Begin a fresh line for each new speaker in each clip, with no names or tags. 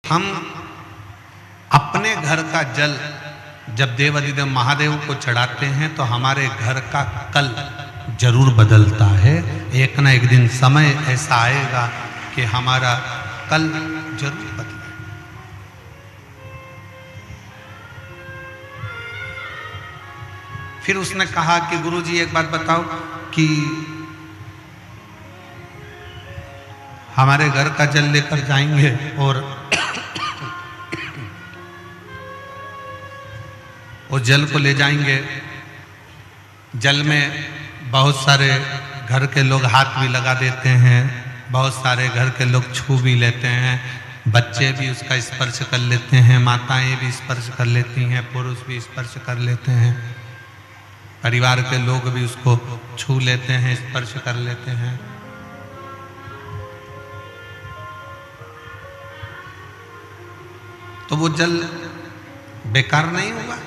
हम अपने घर का जल जब देवाधिदेव महादेव को चढ़ाते हैं तो हमारे घर का कल जरूर बदलता है। एक ना एक दिन समय ऐसा आएगा कि हमारा कल जरूर बदलेगा। फिर उसने कहा कि गुरुजी एक बात बताओ कि हमारे घर का जल लेकर जाएंगे और उस जल को ले जाएंगे, जल में बहुत सारे घर के लोग हाथ भी लगा देते हैं, बहुत सारे घर के लोग छू भी लेते हैं, बच्चे भी उसका स्पर्श कर लेते हैं, माताएं भी स्पर्श कर लेती हैं, पुरुष भी स्पर्श कर लेते हैं, परिवार के लोग भी उसको छू लेते हैं, स्पर्श कर लेते हैं। तो वो जल बेकार नहीं हुआ।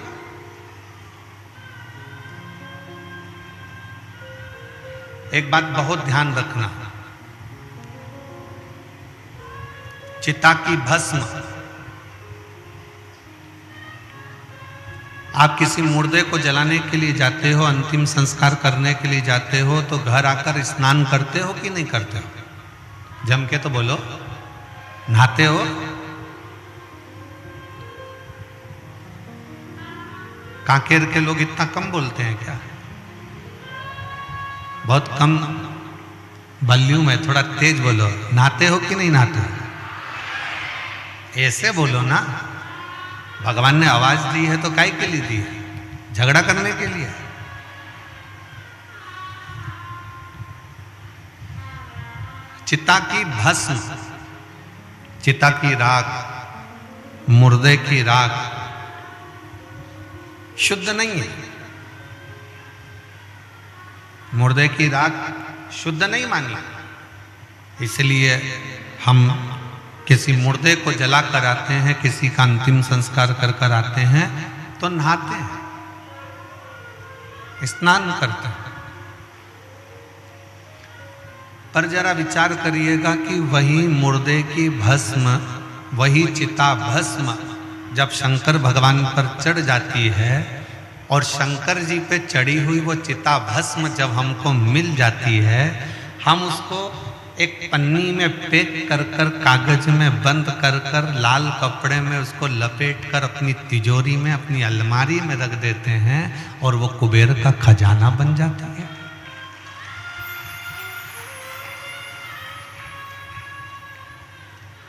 एक बात बहुत ध्यान रखना, चिता की भस्म आप किसी मुर्दे को जलाने के लिए जाते हो, अंतिम संस्कार करने के लिए जाते हो, तो घर आकर स्नान करते हो कि नहीं करते हो? जम के तो बोलो, नहाते हो? कांकेर के लोग इतना कम बोलते हैं क्या? बहुत कम वॉल्यूम है, थोड़ा तेज बोलो। नहाते हो कि नहीं नहाते हो? ऐसे बोलो ना, भगवान ने आवाज दी है तो काहे के लिए दी है? झगड़ा करने के लिए? चिता की भस्म, चिता की राख, मुर्दे की राख शुद्ध नहीं है। मुर्दे की राख शुद्ध नहीं मानी, इसलिए हम किसी मुर्दे को जला कर आते हैं, किसी का अंतिम संस्कार कर कर आते हैं तो नहाते हैं, स्नान करते हैं। पर जरा विचार करिएगा कि वही मुर्दे की भस्म, वही चिता भस्म जब शंकर भगवान पर चढ़ जाती है और शंकर जी पे चढ़ी हुई वो चिता भस्म जब हमको मिल जाती है, हम उसको एक पन्नी में पैक कर कर, कागज में बंद कर कर, लाल कपड़े में उसको लपेट कर अपनी तिजोरी में, अपनी अलमारी में रख देते हैं और वो कुबेर का खजाना बन जाती है।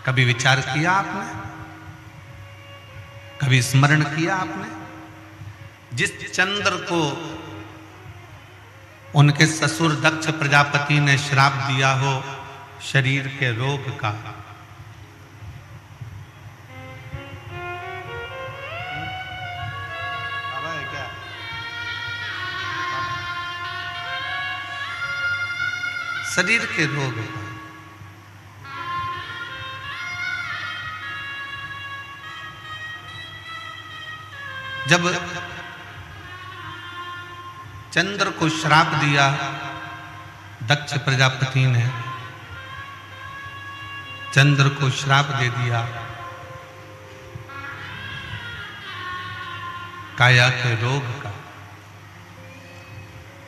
कभी विचार किया आपने? कभी स्मरण किया आपने? जिस चंद्र को उनके ससुर दक्ष प्रजापति ने श्राप दिया हो शरीर के रोग का, शरीर के रोग का, जब चंद्र को श्राप दिया दक्ष प्रजापति ने, चंद्र को श्राप दे दिया, काया के रोग का,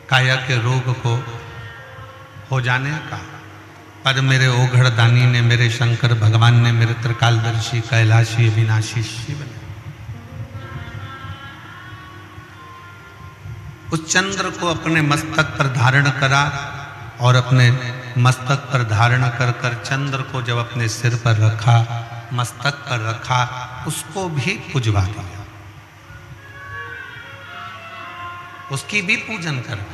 काया के रोग को हो जाने का। पर मेरे ओघड़ दानी ने, मेरे शंकर भगवान ने, मेरे त्रिकालदर्शी कैलाशी अविनाशी शिव ने उस चंद्र को अपने मस्तक पर धारण करा और अपने मस्तक पर धारण कर कर चंद्र को जब अपने सिर पर रखा, मस्तक पर रखा, उसको भी पुजवा दिया, उसकी भी पूजन कर।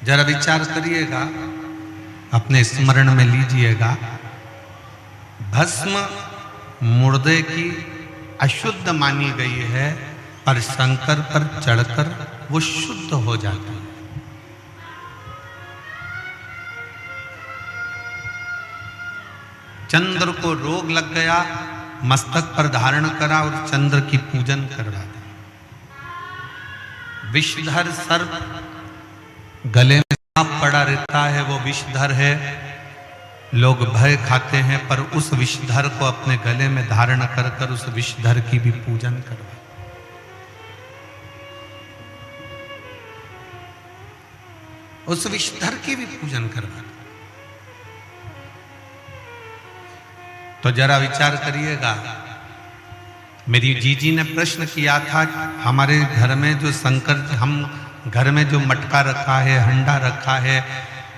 जरा विचार करिएगा, अपने स्मरण में लीजिएगा, भस्म मुर्दे की अशुद्ध मानी गई है, पर शंकर पर चढ़कर वो शुद्ध हो जाती है। चंद्र को रोग लग गया, मस्तक पर धारण करा और चंद्र की पूजन करवा दी। विषधर सर्प गले में आप पड़ा रहता है वो विषधर है। लोग भय खाते हैं पर उस विषधर को अपने गले में धारण कर कर उस विषधर की भी पूजन करवा। उस विषधर की भी पूजन करवा। तो जरा विचार करिएगा, मेरी जीजी ने प्रश्न किया था, हमारे घर में जो शंकर, हम घर में जो मटका रखा है, हंडा रखा है,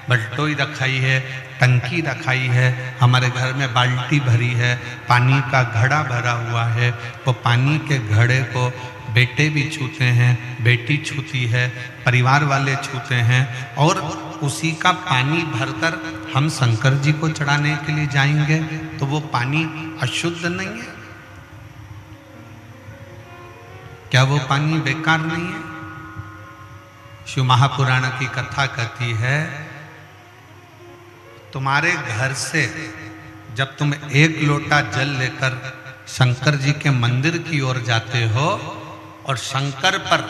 बल्टोई रखाई है, टंकी रखाई है, हमारे घर में बाल्टी भरी है, पानी का घड़ा भरा हुआ है, वो पानी के घड़े को बेटे भी छूते हैं, बेटी छूती है, परिवार वाले छूते हैं, और उसी का पानी भरकर हम शंकर जी को चढ़ाने के लिए जाएंगे तो वो पानी अशुद्ध नहीं है? क्या वो पानी बेकार नहीं है? शिव महापुराण की कथा कहती है, तुम्हारे घर से जब तुम एक लोटा जल लेकर शंकर जी के मंदिर की ओर जाते हो और शंकर पर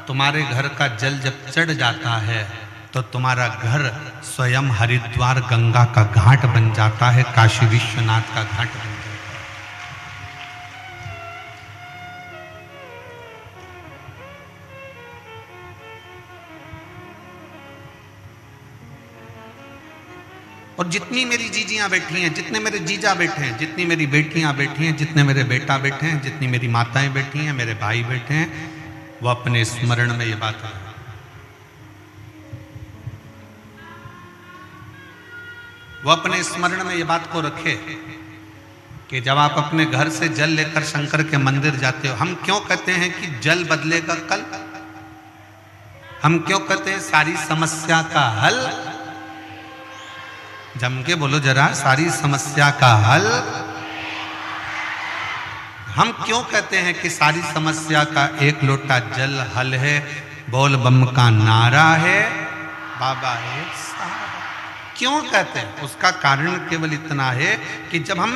तुम्हारे घर का जल जब चढ़ जाता है तो तुम्हारा घर स्वयं हरिद्वार गंगा का घाट बन जाता है, काशी विश्वनाथ का घाट बन जाता है। और जितनी मेरी जीजियां बैठी हैं, जितने मेरे जीजा बैठे हैं, जितनी मेरी बेटियां बैठी हैं, जितने मेरे बेटा बैठे हैं, जितनी मेरी माताएं बैठी हैं, मेरे भाई बैठे हैं, वो अपने स्मरण में ये बात है। वो अपने स्मरण में ये बात को रखे कि जब आप अपने घर से जल लेकर शंकर के मंदिर जाते हो, हम क्यों कहते हैं कि जल बदलेगा कल? हम क्यों कहते हैं सारी समस्या का हल? जम के बोलो जरा, सारी समस्या का हल। हम क्यों कहते हैं कि सारी समस्या का एक लोटा जल हल है? बोल बम का नारा है, बाबा एक सहारा। क्यों कहते हैं? उसका कारण केवल इतना है कि जब हम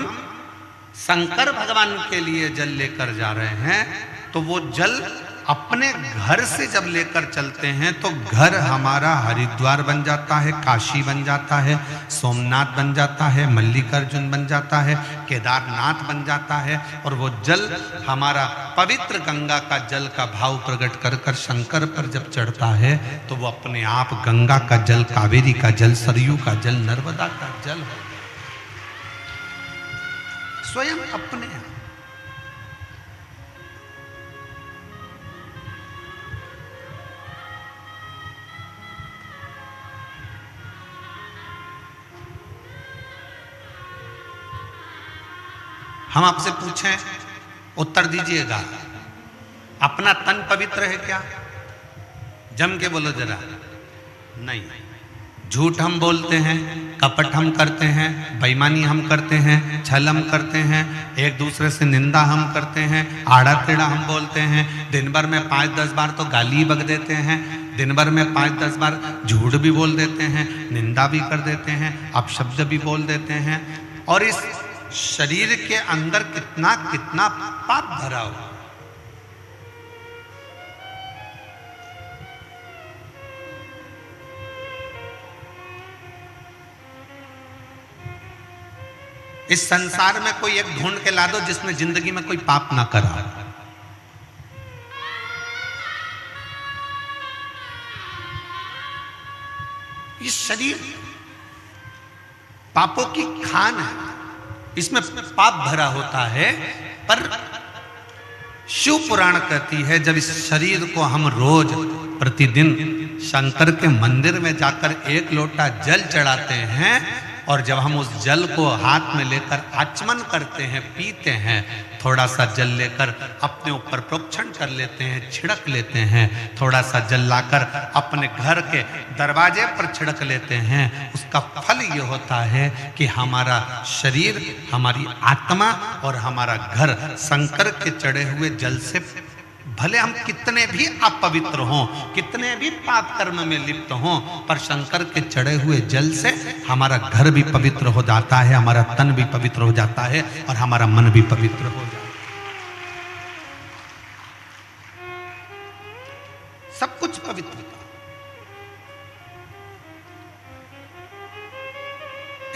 शंकर भगवान के लिए जल लेकर जा रहे हैं तो वो जल अपने घर से जब लेकर चलते हैं तो घर हमारा हरिद्वार बन जाता है, काशी बन जाता है, सोमनाथ बन जाता है, मल्लिकार्जुन बन जाता है, केदारनाथ बन जाता है, और वो जल हमारा पवित्र गंगा का जल का भाव प्रकट कर कर शंकर पर जब चढ़ता है तो वो अपने आप गंगा का जल, कावेरी का जल, सरयू का जल, नर्मदा का जल हो स्वयं अपने। हम आपसे पूछें, उत्तर दीजिएगा, अपना तन पवित्र है क्या? जम के बोलो जरा। नहीं। झूठ हम बोलते हैं, कपट हम करते हैं, बेईमानी हम करते हैं, छल हम करते हैं, एक दूसरे से निंदा हम करते हैं, आड़ा टेढ़ा हम बोलते हैं, दिन भर में 5-10 बार तो गाली बक देते हैं, दिन भर में 5-10 बार झूठ भी बोल देते हैं, निंदा भी कर देते हैं, अपशब्द भी बोल देते हैं, और इस शरीर के अंदर कितना कितना पाप भरा हो। इस संसार में कोई एक ढूंढ के ला दो जिसने जिंदगी में कोई पाप ना करा। ये शरीर पापों की खान है, इसमें पाप भरा होता है। पर शिव पुराण कहती है जब इस शरीर को हम रोज प्रतिदिन शंकर के मंदिर में जाकर एक लोटा जल चढ़ाते हैं और जब हम उस जल को हाथ में लेकर आचमन करते हैं, पीते हैं, थोड़ा सा जल लेकर अपने ऊपर प्रोक्षण कर लेते हैं, छिड़क लेते हैं, थोड़ा सा जल लाकर अपने घर के दरवाजे पर छिड़क लेते हैं, उसका फल ये होता है कि हमारा शरीर, हमारी आत्मा और हमारा घर शंकर के चढ़े हुए जल से, भले हम कितने भी अपवित्र हों, कितने भी पाप कर्म में लिप्त हों, पर शंकर के चढ़े हुए जल से हमारा घर भी पवित्र हो जाता है, हमारा तन भी पवित्र हो जाता है और हमारा मन भी पवित्र हो जाता है। सब कुछ पवित्रता।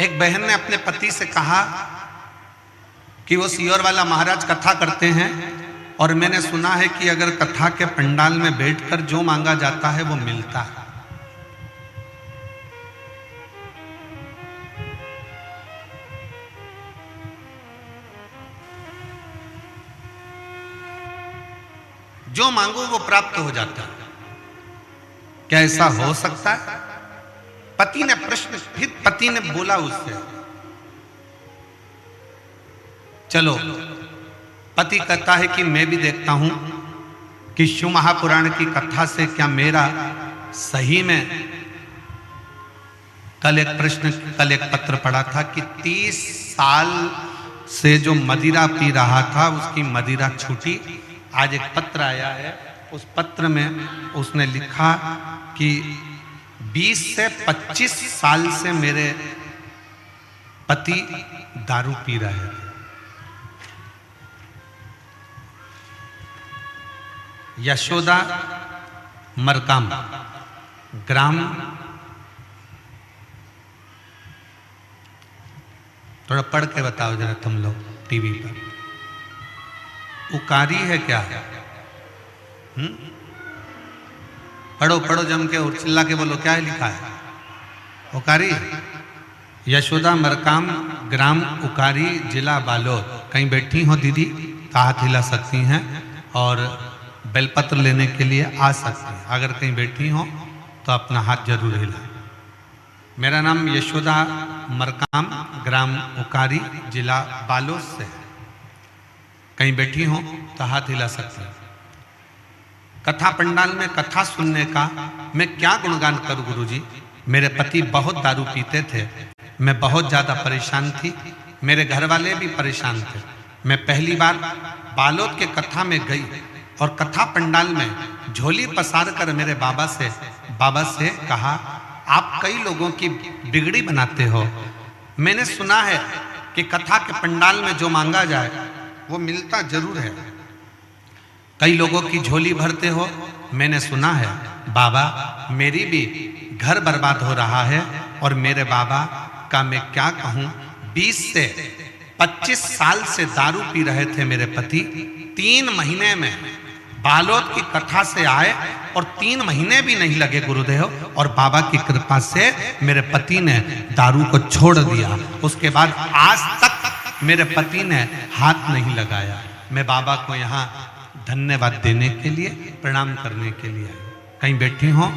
एक बहन ने अपने पति से कहा कि वो सीहोर वाला महाराज कथा करते हैं और मैंने सुना है कि अगर कथा के पंडाल में बैठकर जो मांगा जाता है वो मिलता है। जो मांगो वो प्राप्त हो जाता है। क्या ऐसा हो सकता है? पति ने प्रश्न, फिर पति ने बोला उससे, चलो। पति कहता है कि मैं भी देखता हूं कि शिव महापुराण की कथा से क्या मेरा सही में। कल एक पत्र पढ़ा था कि 30 साल से जो मदिरा पी रहा था उसकी मदिरा छूटी। आज एक पत्र आया है, उस पत्र में उसने लिखा कि 20 से 25 साल से मेरे पति दारू पी रहे थे। यशोदा मरकाम ग्राम, थोड़ा पढ़ के बताओ जरा तुम लोग टीवी पर। उकारी है क्या? पढ़ो पढ़ो जम के और चिल्ला के बोलो, क्या है लिखा है? उकारी। यशोदा मरकाम ग्राम उकारी जिला बालोद। कहीं बैठी हो दीदी तो हाथ हिला सकती हैं और बेलपत्र लेने के लिए आ सकती हैं। अगर कहीं बैठी हो तो अपना हाथ जरूर हिला। मेरा नाम यशोदा मरकाम ग्राम उकारी जिला बालोद से है। कहीं बैठी हो तो हाथ हिला सकते हैं। कथा पंडाल में कथा सुनने का मैं क्या गुणगान करूं गुरुजी। मेरे पति बहुत दारू पीते थे, मैं बहुत ज्यादा परेशान थी, मेरे घर वाले भी परेशान थे। मैं पहली बार बालोद के कथा में गई और कथा पंडाल में झोली पसार कर मेरे बाबा से कहा, आप कई लोगों की बिगड़ी बनाते हो। मैंने सुना है कि कथा के पंडाल में जो मांगा जाए वो मिलता जरूर है। कई लोगों की झोली भरते हो, मैंने सुना है। बाबा, मेरी भी घर बर्बाद हो रहा है और मेरे बाबा का मैं क्या कहूं। 20 से 25 साल से दारू पी रहे थे मेरे पति। 3 महीने में बालोद की कथा से आए और 3 महीने भी नहीं लगे गुरुदेव, और बाबा की कृपा से मेरे पति ने दारू को छोड़ दिया। उसके बाद आज तक मेरे पति ने हाथ नहीं लगाया। मैं बाबा को यहाँ धन्यवाद देने के लिए, प्रणाम करने के लिए आई। कहीं बैठी हो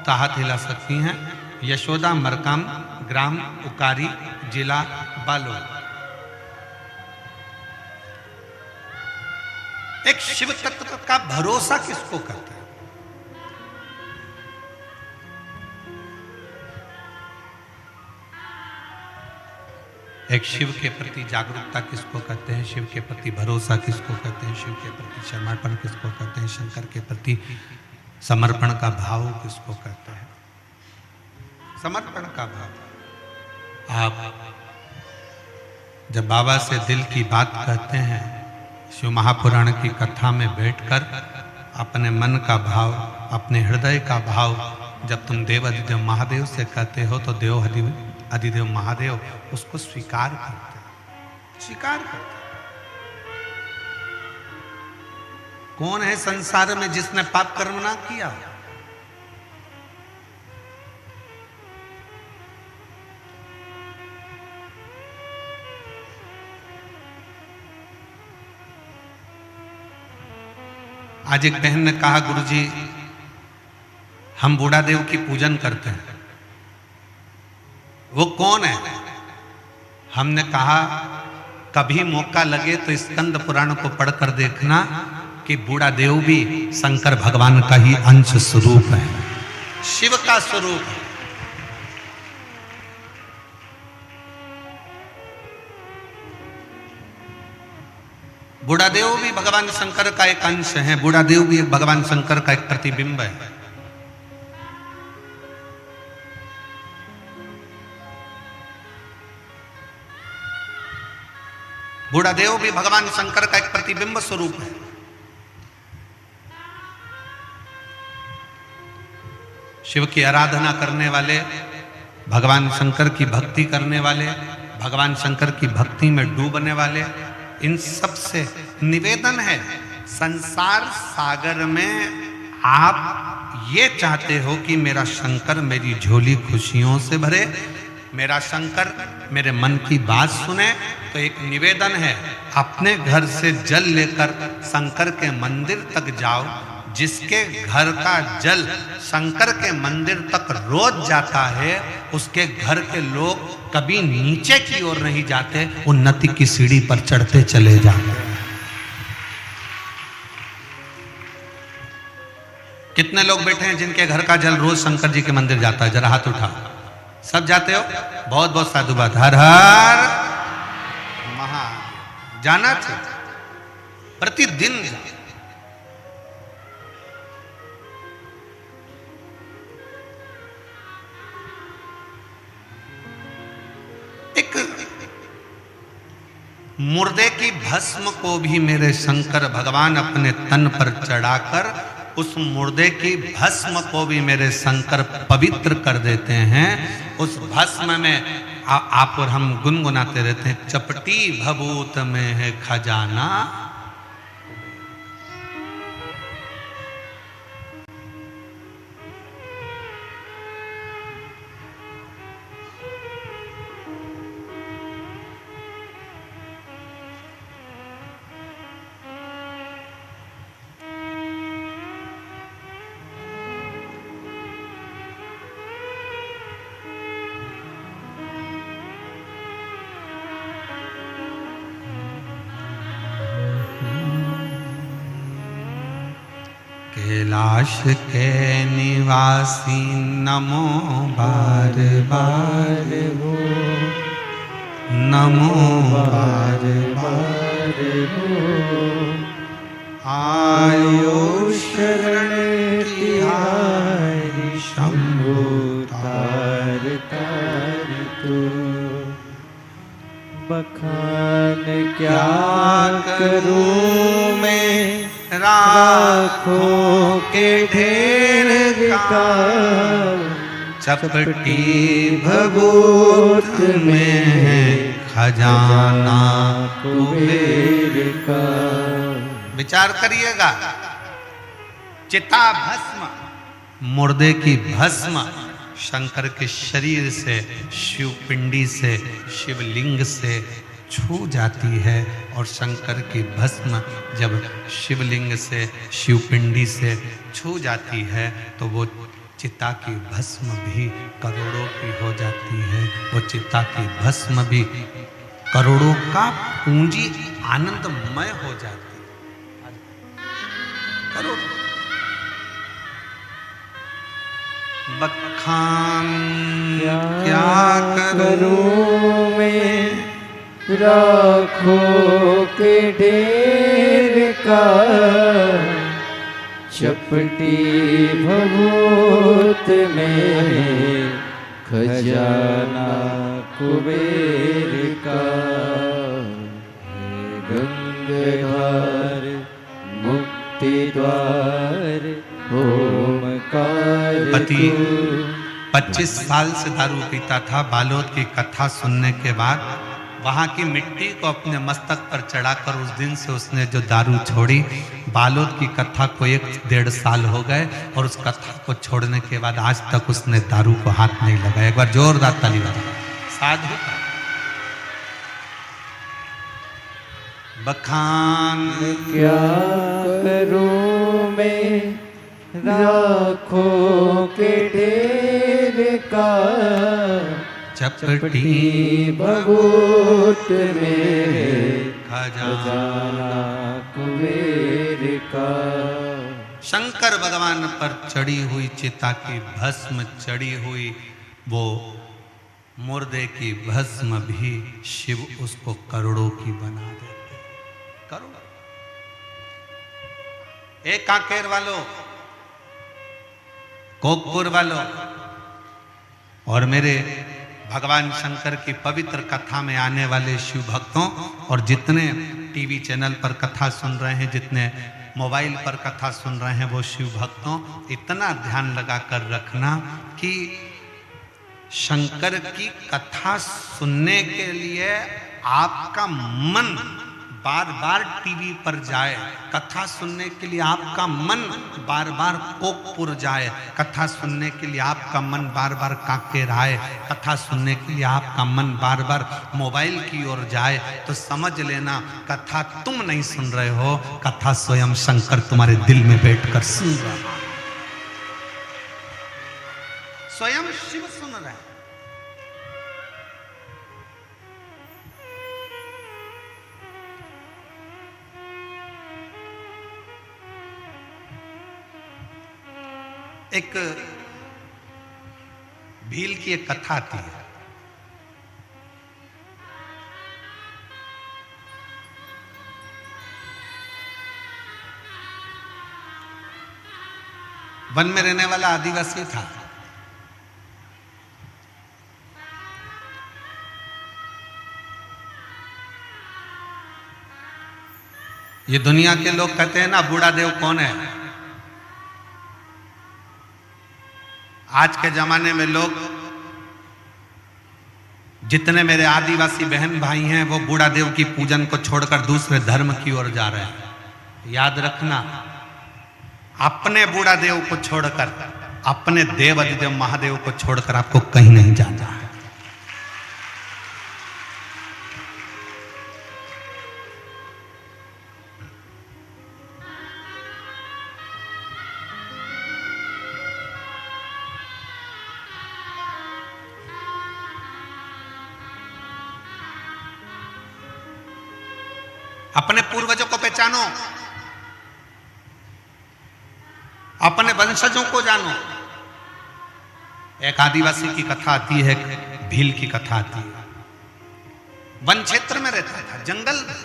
तो हाथ हिला सकती हैं। यशोदा मरकाम ग्राम उकारी जिला बालोद। एक शिव तत्व का भरोसा किसको कहते हैं? एक शिव के प्रति जागरूकता किसको कहते हैं? शिव के प्रति भरोसा किसको कहते हैं? शिव के प्रति समर्पण किसको कहते हैं? शंकर के प्रति समर्पण का भाव किसको कहते हैं? समर्पण का भाव। आप जब बाबा से दिल की बात कहते हैं, शिव महापुराण की कथा में बैठकर अपने मन का भाव, अपने हृदय का भाव जब तुम देव अधिदेव महादेव से कहते हो तो देव अधिदेव महादेव उसको स्वीकार करते हैं, स्वीकार करते हैं। कौन है संसार में जिसने पाप कर्म ना किया? आज एक बहन ने कहा, गुरुजी हम बूढ़ा देव की पूजन करते हैं, वो कौन है? हमने कहा कभी मौका लगे तो स्कंद पुराण को पढ़कर देखना कि बूढ़ा देव भी शंकर भगवान का ही अंश स्वरूप है, शिव का स्वरूप है। बूढ़ा देव भी भगवान शंकर का एक अंश है, बूढ़ा देव भी भगवान शंकर का एक प्रतिबिंब है। बूढ़ा देव भी भगवान शंकर का एक प्रतिबिंब स्वरूप है। शिव की आराधना करने वाले भगवान शंकर की भक्ति करने वाले, भगवान शंकर की भक्ति में डूबने वाले, इन सब से निवेदन है, संसार सागर में आप ये चाहते हो कि मेरा शंकर मेरी झोली खुशियों से भरे, मेरा शंकर मेरे मन की बात सुने, तो एक निवेदन है, अपने घर से जल लेकर शंकर के मंदिर तक जाओ। जिसके घर का जल शंकर के मंदिर तक रोज जाता है, उसके घर के लोग कभी नीचे की ओर नहीं जाते, उन्नति की सीढ़ी पर चढ़ते चले जाते हैं। कितने लोग बैठे हैं जिनके घर का जल रोज शंकर जी के मंदिर जाता है? जरा हाथ उठाओ। सब जाते हो? बहुत बहुत साधुवाद। हर हर महादेव। जाना चाहिए, प्रतिदिन जाओ। एक मुर्दे की भस्म को भी मेरे शंकर भगवान अपने तन पर चढ़ाकर उस मुर्दे की भस्म को भी मेरे शंकर पवित्र कर देते हैं। उस भस्म में आप और हम गुनगुनाते रहते हैं, चपटी भभूत में है खजाना। कैलाश के निवासी नमो बार बार हो, नमो बार बार हो। आयो शरण तिहारी शंभु तार तार तू।
बखान क्या करूं मैं
राखों के ढेर का, चपटी भभूत में है खजाना कुबेर का। विचार करिएगा, चिता भस्म, मुर्दे की भस्म शंकर के शरीर से, शिव पिंडी से, शिवलिंग से छू जाती है, और शंकर की भस्म जब शिवलिंग से, शिवपिंडी से छू जाती है तो वो चिता की भस्म भी करोड़ों की हो जाती है। वो चिता की भस्म भी करोड़ों का पूंजी आनंदमय हो जाती है। करोड़ बखान क्या करूं मैं
राखों के ढेर का, चपटी भभूत में खजाना कुबेर का। गंगाधर मुक्ति द्वार ओमकार।
पति 25 साल से दारू पीता था। बालोद की कथा सुनने के बाद वहाँ की मिट्टी को अपने मस्तक पर चढ़ाकर उस दिन से उसने जो दारू छोड़ी। बालोद की कथा को 1-1.5 साल हो गए और उस कथा को छोड़ने के बाद आज तक उसने दारू को हाथ नहीं लगाया। एक बार जोरदार ताली बजाओ। साधु बखान
क्या करूं मैं राखों के ढेर का,
चपटी
भभूत में
खजाना
कुबेर का।
शंकर भगवान पर चढ़ी हुई चिता की भस्म चढ़ी हुई वो मुर्दे की भस्म भी शिव उसको करोड़ों की बना देते। करोड़। एक कांकेर वालों, कोकपुर वालों और मेरे भगवान शंकर की पवित्र कथा में आने वाले शिव भक्तों, और जितने टीवी चैनल पर कथा सुन रहे हैं, जितने मोबाइल पर कथा सुन रहे हैं, वो शिव भक्तों इतना ध्यान लगा कर रखना कि शंकर की कथा सुनने के लिए आपका मन बार बार टीवी पर जाए, कथा सुनने के लिए आपका मन बार बार कोकपुर जाए, कथा सुनने के लिए आपका मन बार बार कांकेर आए, कथा सुनने के लिए आपका मन बार बार मोबाइल की ओर जाए, तो समझ लेना कथा तुम नहीं सुन रहे हो, कथा स्वयं शंकर तुम्हारे दिल में बैठकर सुन रहा है। स्वयं शिव सुन रहे हैं। एक भील की एक कथा आती है। वन में रहने वाला आदिवासी था। ये दुनिया के लोग कहते हैं ना बूढ़ा देव कौन है। आज के जमाने में लोग, जितने मेरे आदिवासी बहन भाई हैं, वो बूढ़ा देव की पूजन को छोड़कर दूसरे धर्म की ओर जा रहे हैं। याद रखना, अपने बूढ़ा देव को छोड़कर, अपने देव अधिदेव महादेव को छोड़कर आपको कहीं नहीं जाना है। अपने पूर्वजों को पहचानो, अपने वंशजों को जानो। एक आदिवासी की कथा आती है, एक भील की कथा आती है। वन क्षेत्र में रहता था, जंगल में।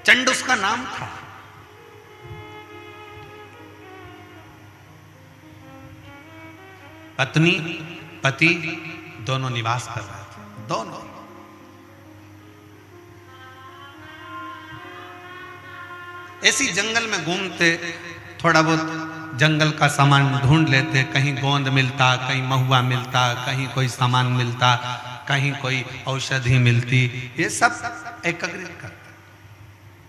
चंड उसका नाम था। पत्नी पति दोनों निवास कर रहे थे, दोनों। ऐसी जंगल में घूमते, थोड़ा बहुत जंगल का सामान ढूंढ लेते, कहीं गोंद मिलता, कहीं महुआ मिलता, कहीं कोई सामान मिलता, कहीं कोई औषधि मिलती, ये सब एकत्रित करते।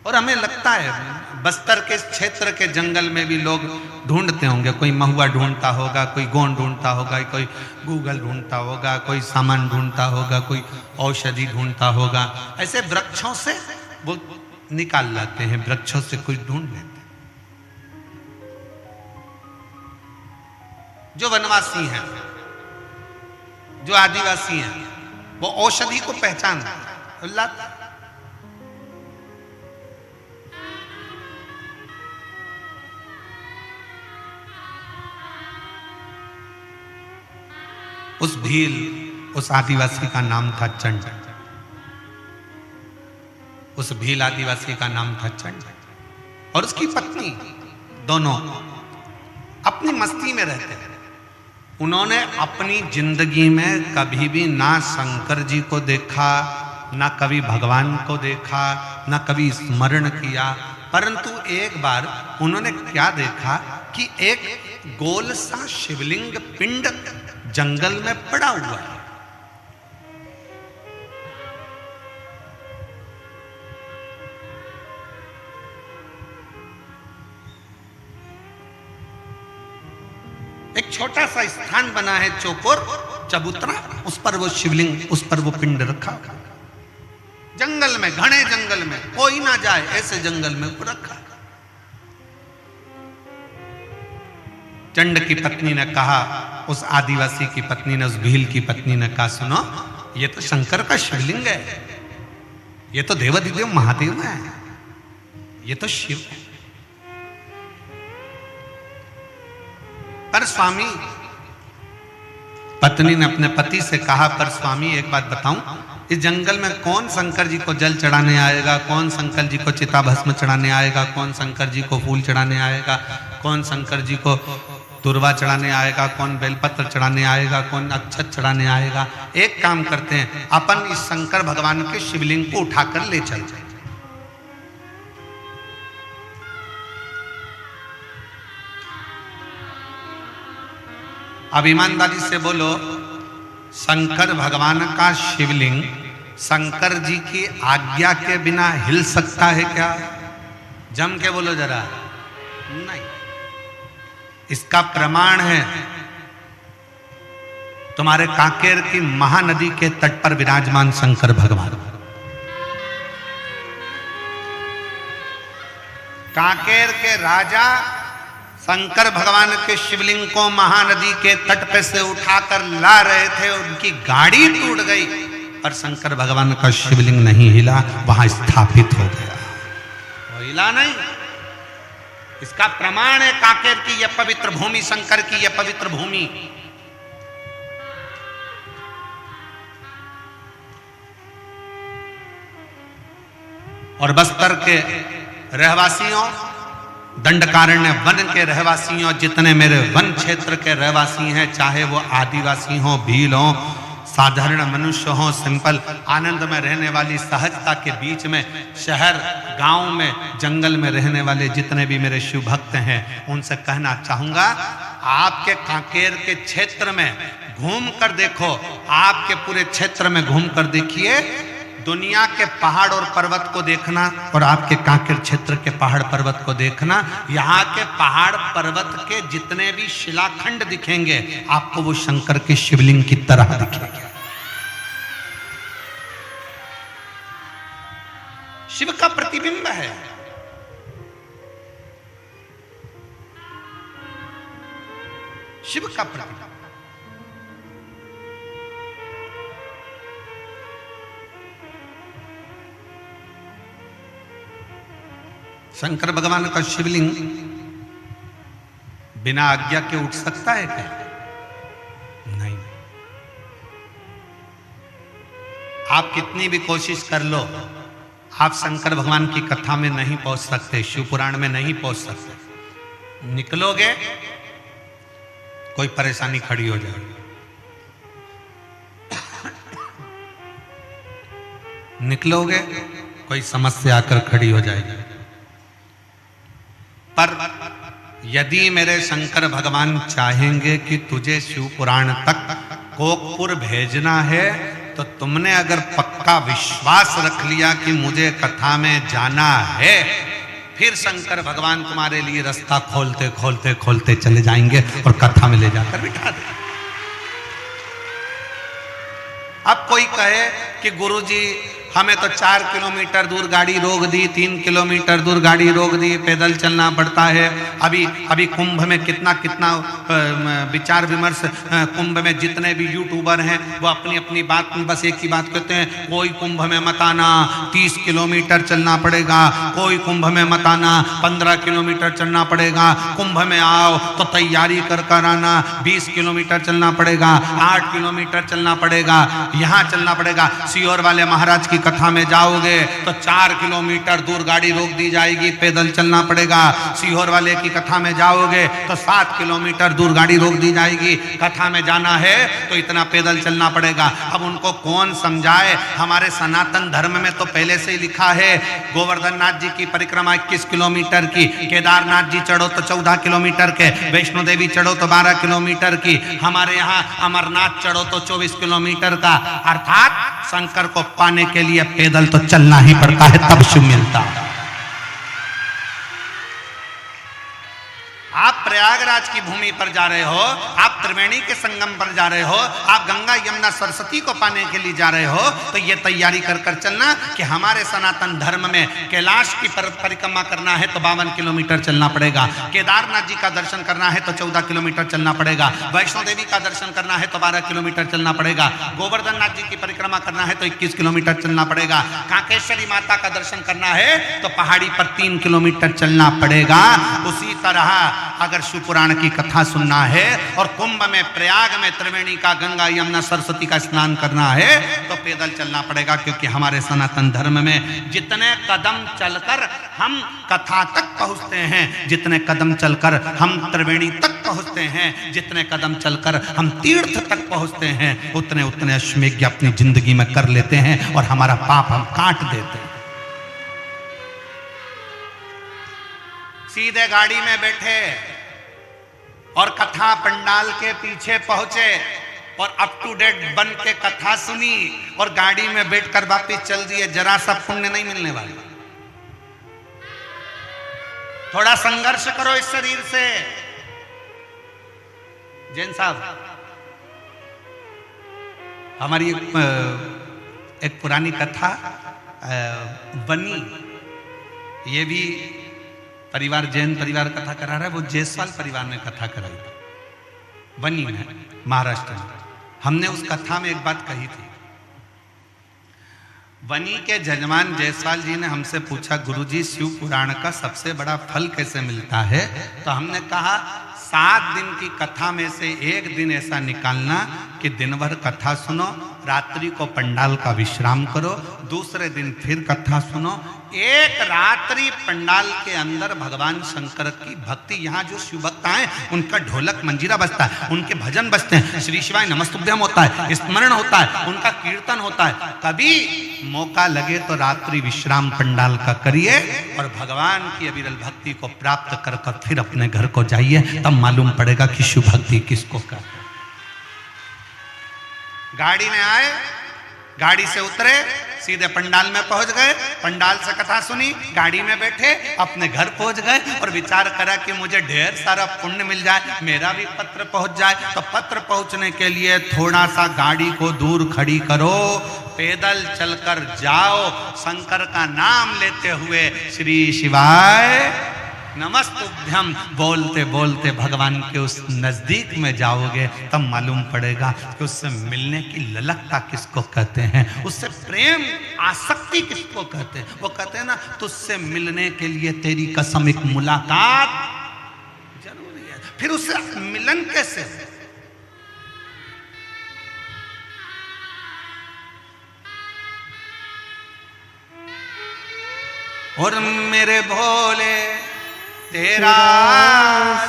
और हमें लगता है बस्तर के क्षेत्र के जंगल में भी लोग ढूंढते होंगे, कोई महुआ ढूंढता होगा, कोई गोंद ढूंढता होगा, कोई गूगल ढूंढता होगा, कोई सामान ढूंढता होगा, कोई औषधि ढूंढता होगा। ऐसे वृक्षों से वो निकाल लाते हैं, वृक्षों से कुछ ढूंढ लेते हैं। जो वनवासी हैं, जो आदिवासी हैं, वो औषधि को पहचानते हैं, लाते। उस भील, उस आदिवासी का नाम था चंड। उस भील आदिवासी का नाम था चंड। और उसकी पत्नी, दोनों अपनी मस्ती में रहते थे। उन्होंने अपनी जिंदगी में कभी भी ना शंकर जी को देखा, ना कभी भगवान को देखा, ना कभी स्मरण किया। परंतु एक बार उन्होंने क्या देखा कि एक गोल सा शिवलिंग पिंड जंगल में पड़ा हुआ है। एक छोटा सा स्थान बना है, चौकोर चबूतरा, उस पर वो शिवलिंग, उस पर वो पिंड रखा। जंगल में, घने जंगल में, कोई ना जाए ऐसे जंगल में वो रखा। चंड की पत्नी ने कहा, उस आदिवासी की पत्नी ने, उस भील की पत्नी ने कहा, सुनो, ये तो शंकर का शिवलिंग है, ये तो देवाधिदेव महादेव है, ये तो शिव है। पर स्वामी, पत्नी ने अपने पति से कहा, पर स्वामी एक बात बताऊं, इस जंगल में कौन शंकर जी को जल चढ़ाने आएगा, कौन शंकर जी को चिता भस्म चढ़ाने आएगा, कौन शंकर जी को फूल चढ़ाने आएगा, कौन शंकर जी को दुर्वा चढ़ाने आएगा, कौन बेलपत्र चढ़ाने आएगा, कौन अक्षत चढ़ाने आएगा। एक काम करते हैं, अपन इस शंकर भगवान के शिवलिंग को उठाकर ले चलते हैं। अब ईमानदारी से बोलो, शंकर भगवान का शिवलिंग शंकर जी की आज्ञा के बिना हिल सकता है क्या? जम के बोलो जरा। नहीं। इसका प्रमाण है तुम्हारे कांकेर की महानदी के तट पर विराजमान शंकर भगवान। कांकेर के राजा शंकर भगवान के शिवलिंग को महानदी के तट पे से उठाकर ला रहे थे, उनकी गाड़ी टूट गई पर शंकर भगवान का शिवलिंग नहीं हिला, वहां स्थापित हो गया, वो हिला नहीं। इसका प्रमाण है कांकेर की यह पवित्र भूमि, शंकर की यह पवित्र भूमि। और बस्तर के रहवासियों, दंडकारण्य वन के रहवासियों, जितने मेरे वन क्षेत्र के रहवासी हैं, चाहे वो आदिवासी हो, भील हो, साधारण मनुष्य हो, सिंपल आनंद में रहने वाली सहजता के बीच में, शहर गांव में जंगल में रहने वाले जितने भी मेरे शिव भक्त हैं, उनसे कहना चाहूंगा, आपके कांकेर के क्षेत्र में घूम कर देखो, आपके पूरे क्षेत्र में घूम कर देखिए, दुनिया के पहाड़ और पर्वत को देखना और आपके कांकेर क्षेत्र के पहाड़ पर्वत को देखना, यहाँ के पहाड़ पर्वत के जितने भी शिलाखंड दिखेंगे आपको वो शंकर के शिवलिंग की तरह दिखेंगे। शिव का प्रतिबिंब है। शिव का प्रतिबिंब। शंकर भगवान का शिवलिंग बिना आज्ञा के उठ सकता है क्या? नहीं। आप कितनी भी कोशिश कर लो, आप शंकर भगवान की कथा में नहीं पहुंच सकते, शिव पुराण में नहीं पहुंच सकते। निकलोगे कोई परेशानी खड़ी हो जाएगी, निकलोगे कोई समस्या आकर खड़ी हो जाएगी। पर यदि मेरे शंकर भगवान चाहेंगे कि तुझे शिव पुराण तक कोकपुर भेजना है, तो तुमने अगर पक्का विश्वास रख लिया कि मुझे कथा में जाना है, फिर शंकर भगवान तुम्हारे लिए रास्ता खोलते खोलते खोलते चले जाएंगे और कथा में ले जाकर बिठा देंगे। अब कोई कहे कि गुरुजी हमें तो 4 किलोमीटर दूर गाड़ी रोक दी, 3 किलोमीटर दूर गाड़ी रोक दी, पैदल चलना पड़ता है। अभी कुंभ में कितना कितना विचार विमर्श, कुंभ में जितने भी यूट्यूबर हैं वो अपनी अपनी बात में बस एक ही बात कहते हैं, कोई कुंभ में मत आना, 30 किलोमीटर चलना पड़ेगा, कोई कुंभ में मत आना, 15 किलोमीटर चलना पड़ेगा, कुंभ में आओ तो तैयारी कर आना, 20 किलोमीटर चलना पड़ेगा, 8 किलोमीटर चलना पड़ेगा, यहाँ चलना पड़ेगा। सीहोर वाले महाराज की कथा में जाओगे तो 4 किलोमीटर दूर गाड़ी रोक दी जाएगी, पैदल चलना पड़ेगा। सीहोर वाले की कथा में जाओगे तो 7 किलोमीटर दूर गाड़ी रोक दी जाएगी, कथा में जाना है तो इतना पैदल चलना पड़ेगा। अब उनको कौन समझाए? हमारे सनातन धर्म में तो पहले से ही लिखा है, गोवर्धन नाथ जी की परिक्रमा 21 किलोमीटर की, केदारनाथ जी चढ़ो तो 14 किलोमीटर के, वैष्णो देवी चढ़ो तो 12 किलोमीटर की, हमारे यहाँ अमरनाथ चढ़ो तो 24 किलोमीटर का। अर्थात शंकर को पाने के लिए पैदल तो चलना ही पड़ता है, तब शिव मिलता है। आप प्रयागराज की भूमि पर जा रहे हो, आप त्रिवेणी के संगम पर जा रहे हो, आप गंगा यमुना सरस्वती को पाने के लिए जा रहे हो, तो ये तैयारी कर कर चलना कि हमारे सनातन धर्म में कैलाश की परिक्रमा करना है तो 52 किलोमीटर चलना पड़ेगा, केदारनाथ जी का दर्शन करना है तो 14 किलोमीटर चलना पड़ेगा, वैष्णो देवी का दर्शन करना है तो 12 किलोमीटर चलना पड़ेगा, गोवर्धन नाथ जी की परिक्रमा करना है तो 21 किलोमीटर चलना पड़ेगा, कांकेश्वरी माता का दर्शन करना है तो पहाड़ी पर 3 किलोमीटर चलना पड़ेगा। उसी तरह अगर शिव पुराण की कथा सुनना है और कुंभ में, प्रयाग में, त्रिवेणी का, गंगा यमुना सरस्वती का स्नान करना है तो पैदल चलना पड़ेगा, क्योंकि हमारे सनातन धर्म में जितने कदम चलकर हम कथा तक पहुंचते हैं, जितने कदम चलकर हम त्रिवेणी तक पहुंचते हैं, जितने कदम चलकर हम तीर्थ तक पहुंचते हैं, उतने उतने अश्वमेध अपनी जिंदगी में कर लेते हैं और हमारा पाप हम काट देते हैं। सीधे गाड़ी में बैठे और कथा पंडाल के पीछे पहुंचे और अप टू डेट बन के कथा सुनी और गाड़ी में बैठकर वापिस चल दिए, जरा सा पुण्य नहीं मिलने वाला। थोड़ा संघर्ष करो इस शरीर से। जैन साहब, हमारी एक पुरानी कथा बनी, ये भी परिवार जैन परिवार कथा करा रहा है, वो जायसवाल परिवार ने कथा कराई थी बनी में, महाराष्ट्र में। हमने उस कथा में एक बात कही थी। बनी के जजमान जायसवाल जी ने हमसे पूछा, गुरुजी शिव पुराण का सबसे बड़ा फल कैसे मिलता है? तो हमने कहा 7 दिन की कथा में से एक दिन ऐसा निकालना कि दिन भर कथा सुनो, रात्रि को पंडाल का विश्राम करो, दूसरे दिन फिर कथा सुनो। एक रात्रि पंडाल के अंदर भगवान शंकर की भक्ति, यहाँ जो शिव भक्त आए उनका ढोलक मंजीरा बजता है, उनके भजन बजते हैं, श्री शिवाय नमस्तुभ्यम होता है, स्मरण होता है, उनका कीर्तन होता है। कभी मौका लगे तो रात्रि विश्राम पंडाल का करिए और भगवान की अविरल भक्ति को प्राप्त कर कर फिर अपने घर को जाइए, तब मालूम पड़ेगा कि शिव भक्ति किसको कहते हैं। गाड़ी में आए, गाड़ी से उतरे, सीधे पंडाल में पहुंच गए, पंडाल से कथा सुनी, गाड़ी में बैठे, अपने घर पहुंच गए और विचार करा कि मुझे ढेर सारा पुण्य मिल जाए, मेरा भी पत्र पहुंच जाए। तो पत्र पहुंचने के लिए थोड़ा सा गाड़ी को दूर खड़ी करो, पैदल चलकर जाओ, शंकर का नाम लेते हुए श्री शिवाय नमस्तुभ्यम बोलते बोलते भगवान के उस नजदीक में जाओगे, तब मालूम पड़ेगा कि उससे मिलने की ललकता किसको कहते हैं, उससे प्रेम आसक्ति किसको कहते हैं। वो कहते हैं ना, तुझसे मिलने के लिए तेरी कसम एक मुलाकात जरूरी है। फिर उससे मिलन कैसे? और मेरे भोले तेरा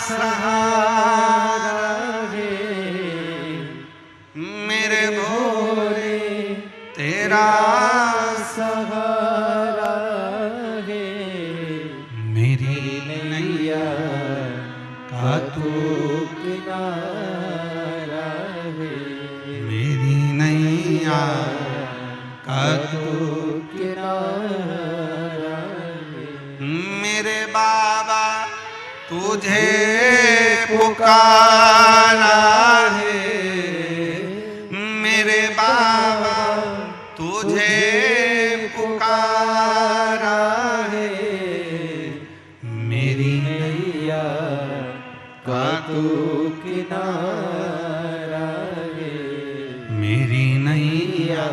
सहारा है, मेरे भोले तेरा सहारा है, मेरी नैया का तू किनारा है, मेरी नैया का तू किनारा है। मेरे बाबा तुझे पुकारा है, मेरे बाबा तुझे पुकारा है, मेरी नैया का तू किनारा है, मेरी नैया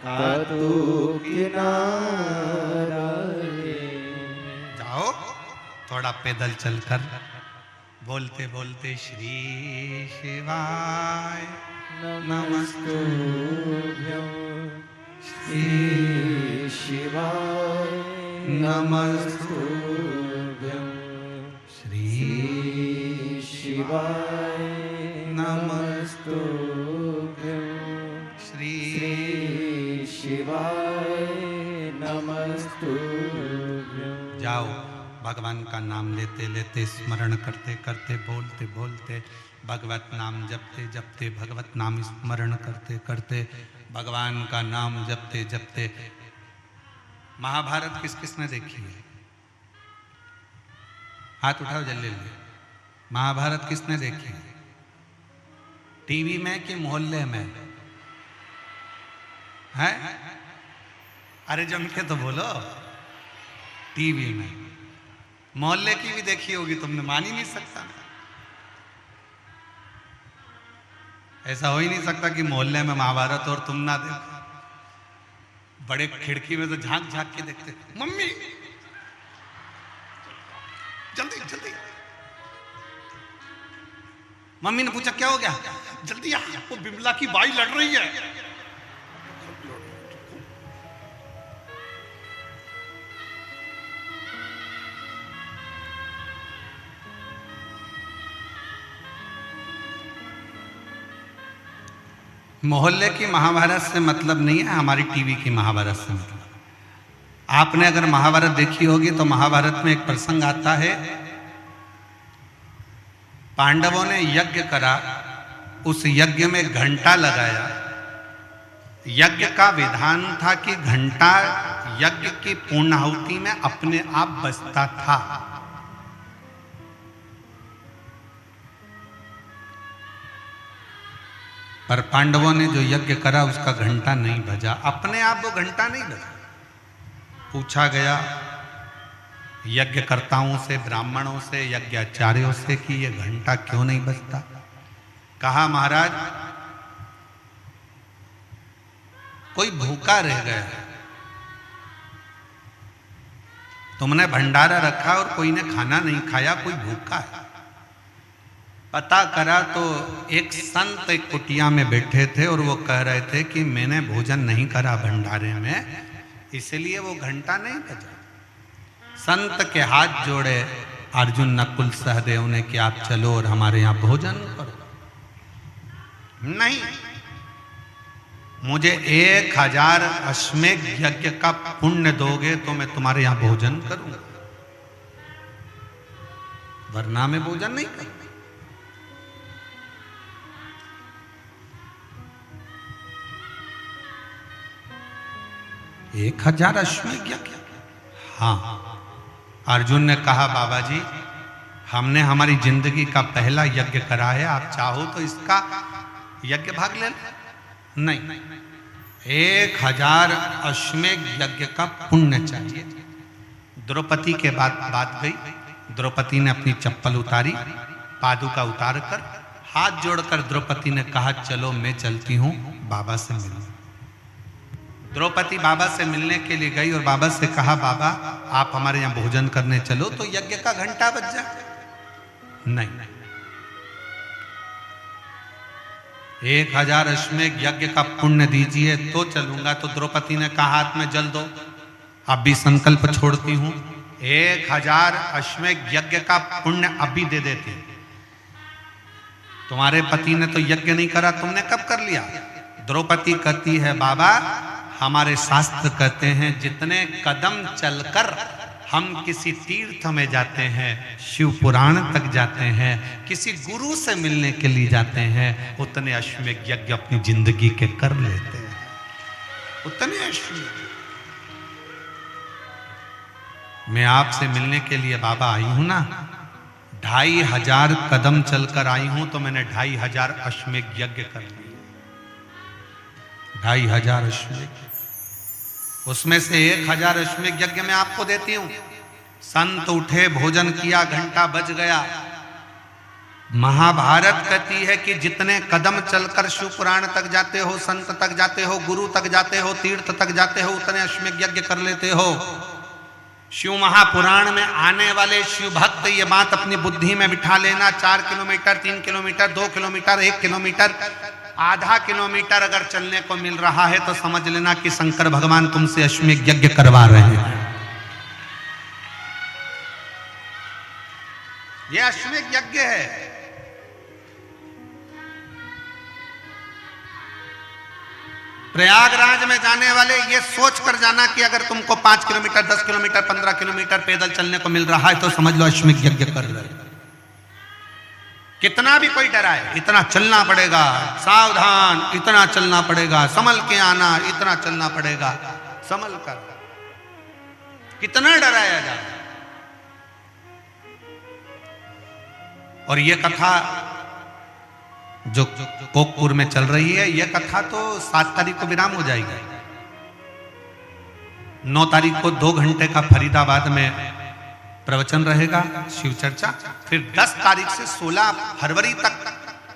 का तू किनारा है। जाओ थोड़ा पैदल चलकर बोलते बोलते श्री शिवाय नमस्तुभ्यं, श्री शिवाय नमस्तुभ्यं, श्री शिवाय नमस्तुभ्यं, श्री शिवाय नमस्तुभ्यं। जाओ भगवान का नाम लेते लेते, स्मरण करते करते, बोलते बोलते, भगवत नाम जपते जपते, भगवत नाम स्मरण करते करते, भगवान का नाम जपते जपते। महाभारत किस किसने देखी है? हाथ उठाओ जल्दी। महाभारत किसने देखी है? टीवी में कि मोहल्ले में है? अरे जम के तो बोलो। टीवी में। मोहल्ले की भी देखी होगी तुमने, मान ही नहीं सकता। ऐसा हो ही नहीं सकता कि मोहल्ले में महाभारत और तुम ना देखो। बड़े खिड़की में तो झांक झांक के देखते, मम्मी जल्दी जल्दी। मम्मी ने पूछा क्या हो गया? जल्दी आ, वो बिमला की बाई लड़ रही है। मोहल्ले की महाभारत से मतलब नहीं है, हमारी टीवी की महाभारत से मतलब। आपने अगर महाभारत देखी होगी तो महाभारत में एक प्रसंग आता है, पांडवों ने यज्ञ करा, उस यज्ञ में घंटा लगाया। यज्ञ का विधान था कि घंटा यज्ञ की पूर्णाहुति में अपने आप बजता था। पर पांडवों ने जो यज्ञ करा उसका घंटा नहीं बजा, अपने आप वो घंटा नहीं बजा। पूछा गया यज्ञकर्ताओं से, ब्राह्मणों से, यज्ञाचार्यों से कि ये घंटा क्यों नहीं बजता। कहा महाराज कोई भूखा रह गया, तुमने भंडारा रखा और कोई ने खाना नहीं खाया, कोई भूखा है। पता करा तो एक संत एक कुटिया में बैठे थे और वो कह रहे थे कि मैंने भोजन नहीं करा भंडारे में, इसलिए वो घंटा नहीं बजा। संत के हाथ जोड़े अर्जुन नकुल सहदेव ने कि आप चलो और हमारे यहाँ भोजन करो। नहीं, मुझे 1000 अश्वमेध यज्ञ का पुण्य दोगे तो मैं तुम्हारे यहाँ भोजन करूंगा, वरना मैं भोजन नहीं करूंगा। 1000 अश्वमेध यज्ञ? हाँ। अर्जुन ने कहा बाबा जी हमने हमारी जिंदगी का पहला यज्ञ करा है, आप चाहो तो इसका यज्ञ भाग ले। नहीं, 1000 अश्वमेध यज्ञ का पुण्य चाहिए। द्रौपदी के बाद बात गई। द्रौपदी ने अपनी चप्पल उतारी, पादुका उतार कर हाथ जोड़कर द्रौपदी ने कहा चलो मैं चलती हूं बाबा से मिलने। द्रौपदी बाबा से मिलने के लिए गई और बाबा से कहा बाबा आप हमारे यहाँ भोजन करने चलो तो यज्ञ का घंटा बज जाए। नहीं, 1000 अश्वमेध यज्ञ का पुण्य दीजिए तो चलूंगा। तो द्रौपदी ने कहा हाथ में जल दो, अभी संकल्प छोड़ती हूं, 1000 अश्वमेध यज्ञ का पुण्य अभी दे देती। तुम्हारे पति ने तो यज्ञ नहीं करा, तुमने कब कर लिया? द्रौपदी कहती है बाबा हमारे शास्त्र कहते हैं जितने कदम चलकर हम किसी तीर्थ में जाते हैं, शिव पुराण तक जाते हैं, किसी गुरु से मिलने के लिए जाते हैं, उतने अश्वमेध यज्ञ अपनी जिंदगी के कर लेते हैं। उतने अश्वमेध। मैं आपसे मिलने के लिए बाबा आई हूं ना, 2500 कदम चलकर आई हूं तो मैंने 2500 अश्वमेध यज्ञ कर लिए। 2500 अश्वमेध, उसमें से 1000 अश्वमेध यज्ञ मैं आपको देती हूं। संत उठे, भोजन किया, घंटा बज गया। महाभारत कहती है कि जितने कदम चलकर शिव पुराण तक जाते हो, संत तक जाते हो, गुरु तक जाते हो, तीर्थ तक जाते हो, उतने अश्वमेध यज्ञ कर लेते हो। शिव महापुराण में आने वाले शिव भक्त ये बात अपनी बुद्धि में बिठा लेना, 4 किलोमीटर, 3 किलोमीटर, 2 किलोमीटर, 1 किलोमीटर, आधा किलोमीटर अगर चलने को मिल रहा है तो समझ लेना कि शंकर भगवान तुमसे अश्वमेध यज्ञ करवा रहे हैं। यह अश्वमेध यज्ञ है। प्रयागराज में जाने वाले ये सोच कर जाना कि अगर तुमको 5 किलोमीटर, 10 किलोमीटर, 15 किलोमीटर पैदल चलने को मिल रहा है तो समझ लो अश्वमेध यज्ञ कर रहे हैं। कितना भी कोई डराए, इतना चलना पड़ेगा, सावधान, इतना चलना पड़ेगा, संभल के आना, इतना चलना पड़ेगा, संभल कर। कितना डराया जाए। और ये कथा जो कोकपुर में चल रही है, यह कथा तो 7 तारीख को विराम हो जाएगी। 9 तारीख को 2 घंटे का फरीदाबाद में प्रवचन रहेगा, शिव चर्चा। फिर 10 तारीख से 16 फरवरी तक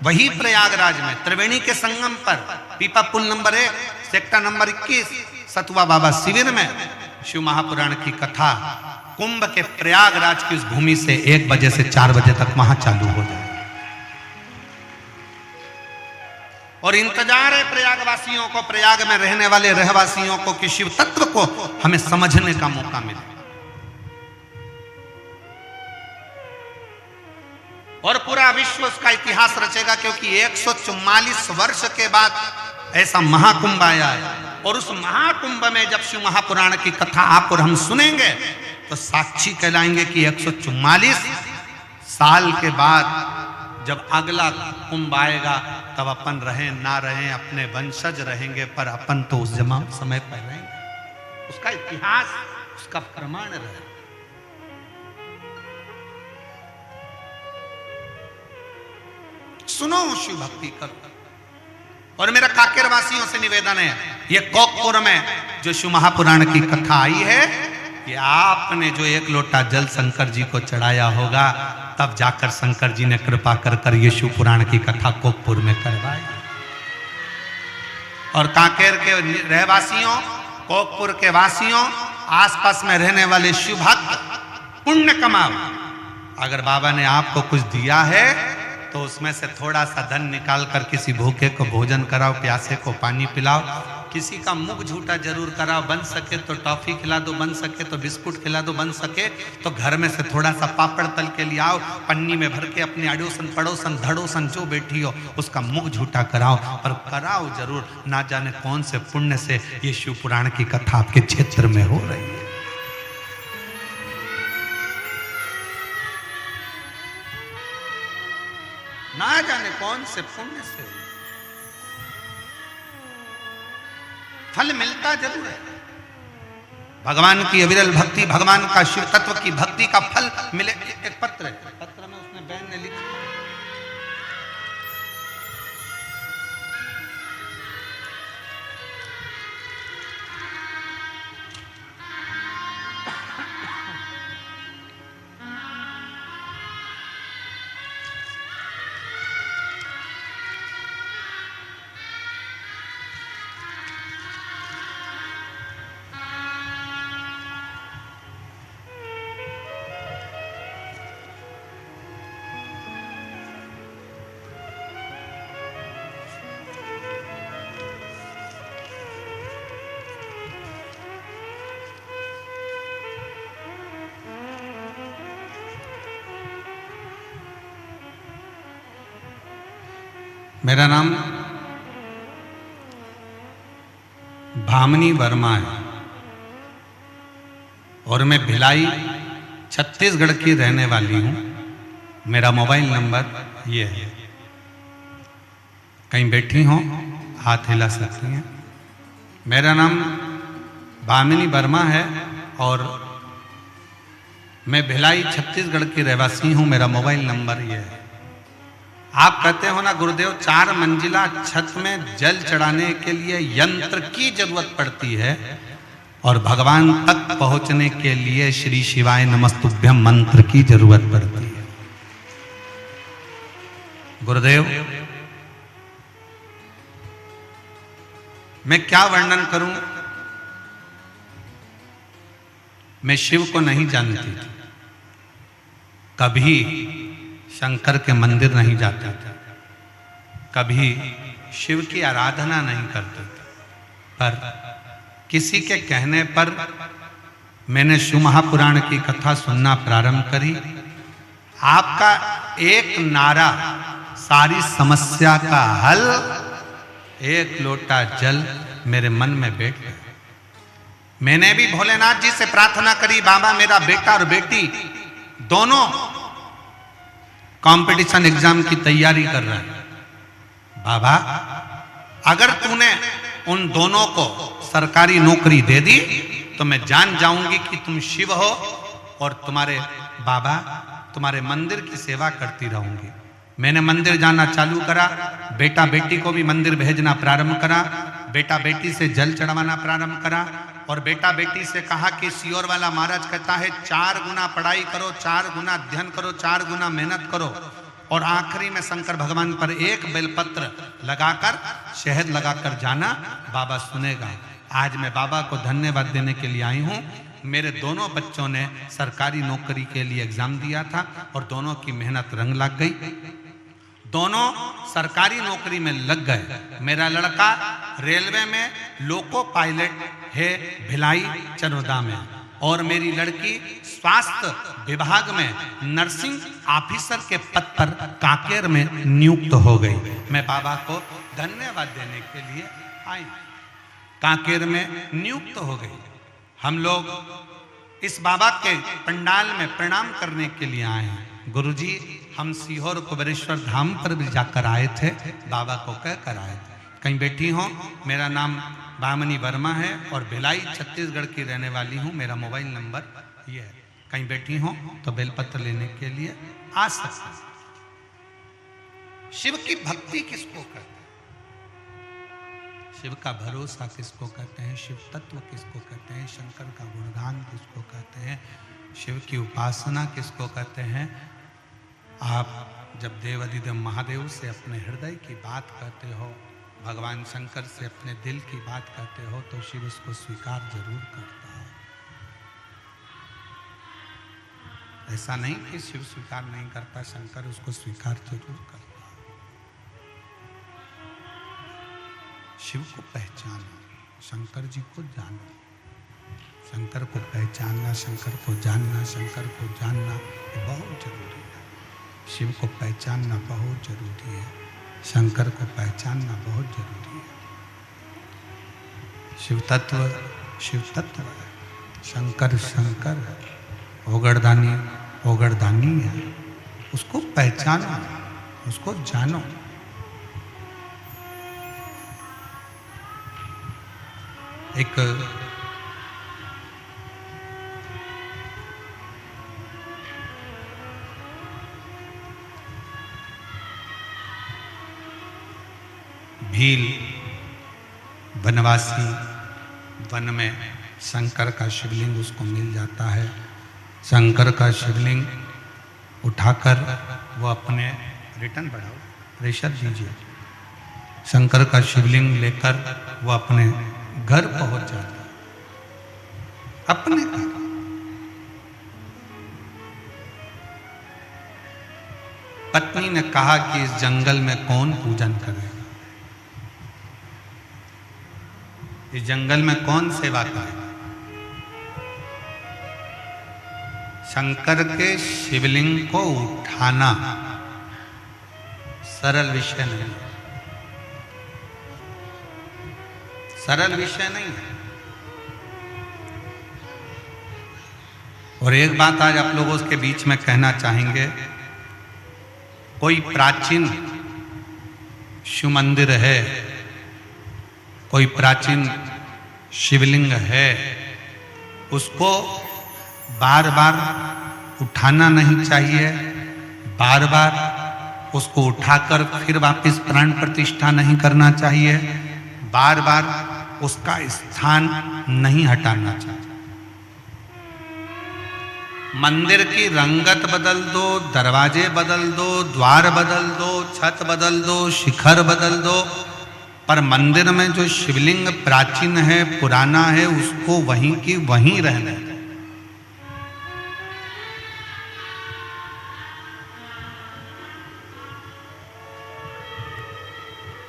वही प्रयागराज में त्रिवेणी के संगम पर पीपा पुल नंबर 1 सेक्टर नंबर 21 सतुआ बाबा शिविर में शिव महापुराण की कथा कुंभ के प्रयागराज की उस भूमि से 1 बजे से 4 बजे तक वहां चालू हो जाए। और इंतजार है प्रयागवासियों को, प्रयाग में रहने वाले रहवासियों को कि शिव तत्व को हमें समझने का मौका मिले। और पूरा विश्व उसका इतिहास रचेगा, क्योंकि 144 वर्ष के बाद ऐसा महाकुंभ आया है। और उस महाकुंभ में जब शिव महापुराण की कथा आप और हम सुनेंगे तो साक्षी कहलाएंगे कि 144 साल के बाद जब अगला कुंभ आएगा तब अपन रहें ना रहें, अपने वंशज रहेंगे, पर अपन तो उस समय पर रहेंगे। उसका इतिहास, उसका प्रमाण रहे। सुनो शिव भक्ति करो। और मेरा काकेर वासियों से निवेदन है, ये कोकपुर में जो शिव महापुराण की कथा आई है, कि आपने जो 1 लोटा जल शंकर जी को चढ़ाया होगा, तब जाकर शंकर जी ने कृपा कर कर ये शिव पुराण की कथा कोकपुर में करवाई। और कांकेर के रहवासियों, कोकपुर के वासियों, आसपास में रहने वाले शिव भक्त पुण्य कमाओ। अगर बाबा ने आपको कुछ दिया है तो उसमें से थोड़ा सा धन निकाल कर किसी भूखे को भोजन कराओ, प्यासे को पानी पिलाओ, किसी का मुख झूठा जरूर कराओ, बन सके तो टॉफी खिला दो, बन सके तो बिस्कुट खिला दो, बन सके तो घर में से थोड़ा सा पापड़ तल के ले आओ, पन्नी में भर के अपने अड़ोसन पड़ोसन धड़ोसन जो बैठी हो उसका मुख झूठा कराओ, पर कराओ जरूर। ना जाने कौन से पुण्य से ये शिव पुराण की कथा आपके क्षेत्र में हो रही है। ना जाने कौन से पुण्य से फल मिलता जरूर है। भगवान की अविरल भक्ति, भगवान का शिव तत्व की भक्ति का फल मिले। एक पत्र है, पत्र में उसने बहन ने लिखा, मेरा नाम भामिनी वर्मा है और मैं भिलाई छत्तीसगढ़ की रहने वाली हूँ। मेरा मोबाइल नंबर ये है, कहीं बैठी हो हाथ हिला सकती हैं। मेरा नाम भामिनी वर्मा है और मैं भिलाई छत्तीसगढ़ की रहवासी हूँ। मेरा मोबाइल नंबर ये है। आप कहते हो ना गुरुदेव 4 मंजिला छत में जल चढ़ाने के लिए यंत्र की जरूरत पड़ती है और भगवान तक पहुंचने के लिए श्री शिवाय नमस्तुभ्यम मंत्र की जरूरत पड़ती है। गुरुदेव मैं क्या वर्णन करूं, मैं शिव को नहीं जानती थी, कभी शंकर के मंदिर नहीं जाते थे, कभी शिव की आराधना नहीं करते थे, पर किसी के कहने पर मैंने शिव महापुराण की कथा सुनना प्रारंभ करी। आपका एक नारा सारी समस्या का हल, 1 लोटा जल मेरे मन में बैठ गया। मैंने भी भोलेनाथ जी से प्रार्थना करी, बाबा मेरा बेटा और बेटी दोनों कंपटीशन एग्जाम की तैयारी कर रहे हैं। बाबा अगर तूने उन दोनों को सरकारी नौकरी दे दी तो मैं जान जाऊंगी कि तुम शिव हो और तुम्हारे बाबा तुम्हारे मंदिर की सेवा करती रहूंगी। मैंने मंदिर जाना चालू करा, बेटा बेटी को भी मंदिर भेजना प्रारंभ करा, बेटा बेटी से जल चढ़वाना प्रारंभ करा और बेटा बेटी से कहा कि सियोर वाला महाराज कहता है 4 गुना पढ़ाई करो, 4 गुना अध्ययन करो, 4 गुना मेहनत करो और आखिरी में शंकर भगवान पर 1 बेलपत्र लगाकर शहद लगाकर जाना, बाबा सुनेगा। आज मैं बाबा को धन्यवाद देने के लिए आई हूँ। मेरे दोनों बच्चों ने सरकारी नौकरी के लिए एग्जाम दिया था और दोनों की मेहनत रंग लग गई, दोनों सरकारी नौकरी में लग गए। मेरा लड़का रेलवे में लोको पायलट है भिलाई चरोदा में और मेरी लड़की स्वास्थ्य विभाग में नर्सिंग ऑफिसर के पद पर कांकेर में नियुक्त हो गई। मैं बाबा को धन्यवाद देने के लिए आई, कांकेर में नियुक्त हो गई। हम लोग इस बाबा के पंडाल में प्रणाम करने के लिए आए हैं। गुरुजी हम सीहोर कुबेरेश्वर धाम पर भी जाकर आए थे, बाबा को कह कर आए थे, कहीं बैठी हो, मेरा नाम बामनी वर्मा है और भिलाई छत्तीसगढ़ की रहने वाली हूँ, मेरा मोबाइल नंबर ये है, कहीं बैठी हो तो बेलपत्र लेने के लिए आ सकते। शिव की भक्ति किसको कहते हैं, शिव का भरोसा किसको कहते हैं, शिव तत्व किसको कहते हैं, शंकर का गुणगान किसको कहते हैं, शिव की उपासना किसको कहते हैं। आप जब देवाधिदेव महादेव से अपने हृदय की बात कहते हो, भगवान शंकर से अपने दिल की बात कहते हो, तो शिव उसको स्वीकार जरूर करता है। ऐसा नहीं कि शिव स्वीकार नहीं करता, शंकर उसको स्वीकार जरूर करता है। शिव को पहचानो, शंकर जी को जानो, शंकर को पहचानना, शंकर को जानना, शंकर को जानना ये बहुत जरूरी है। शिव को पहचानना बहुत जरूरी है, शंकर को पहचानना बहुत जरूरी है। शिव तत्व है, शंकर शंकर है, ओगरदानी है, उसको पहचानो, उसको जानो। एक भील वनवासी वन में शंकर का शिवलिंग उसको मिल जाता है। शंकर का शिवलिंग उठाकर वो अपने रिटर्न बढ़ाओ, प्रेशर दीजिए, शंकर का शिवलिंग लेकर वो अपने घर पहुंच जाता है, अपने घर। पत्नी ने कहा कि इस जंगल में कौन पूजन करेगा, इस जंगल में कौन सेवा करेगा। शंकर के शिवलिंग को उठाना सरल विषय नहीं, सरल विषय नहीं है। और एक बात आज आप लोगों के बीच में कहना चाहेंगे, कोई प्राचीन शिव मंदिर है, कोई प्राचीन शिवलिंग है, उसको बार बार उठाना नहीं चाहिए, बार बार उसको uठाकर फिर वापस प्राण प्रतिष्ठा नहीं करना चाहिए, बार बार उसका स्थान नहीं हटाना चाहिए। मंदिर की रंगत बदल दो, दरवाजे बदल दो, द्वार बदल दो, छत बदल दो, शिखर बदल दो, पर मंदिर में जो शिवलिंग प्राचीन है, पुराना है, उसको वहीं की वहीं रहने दो।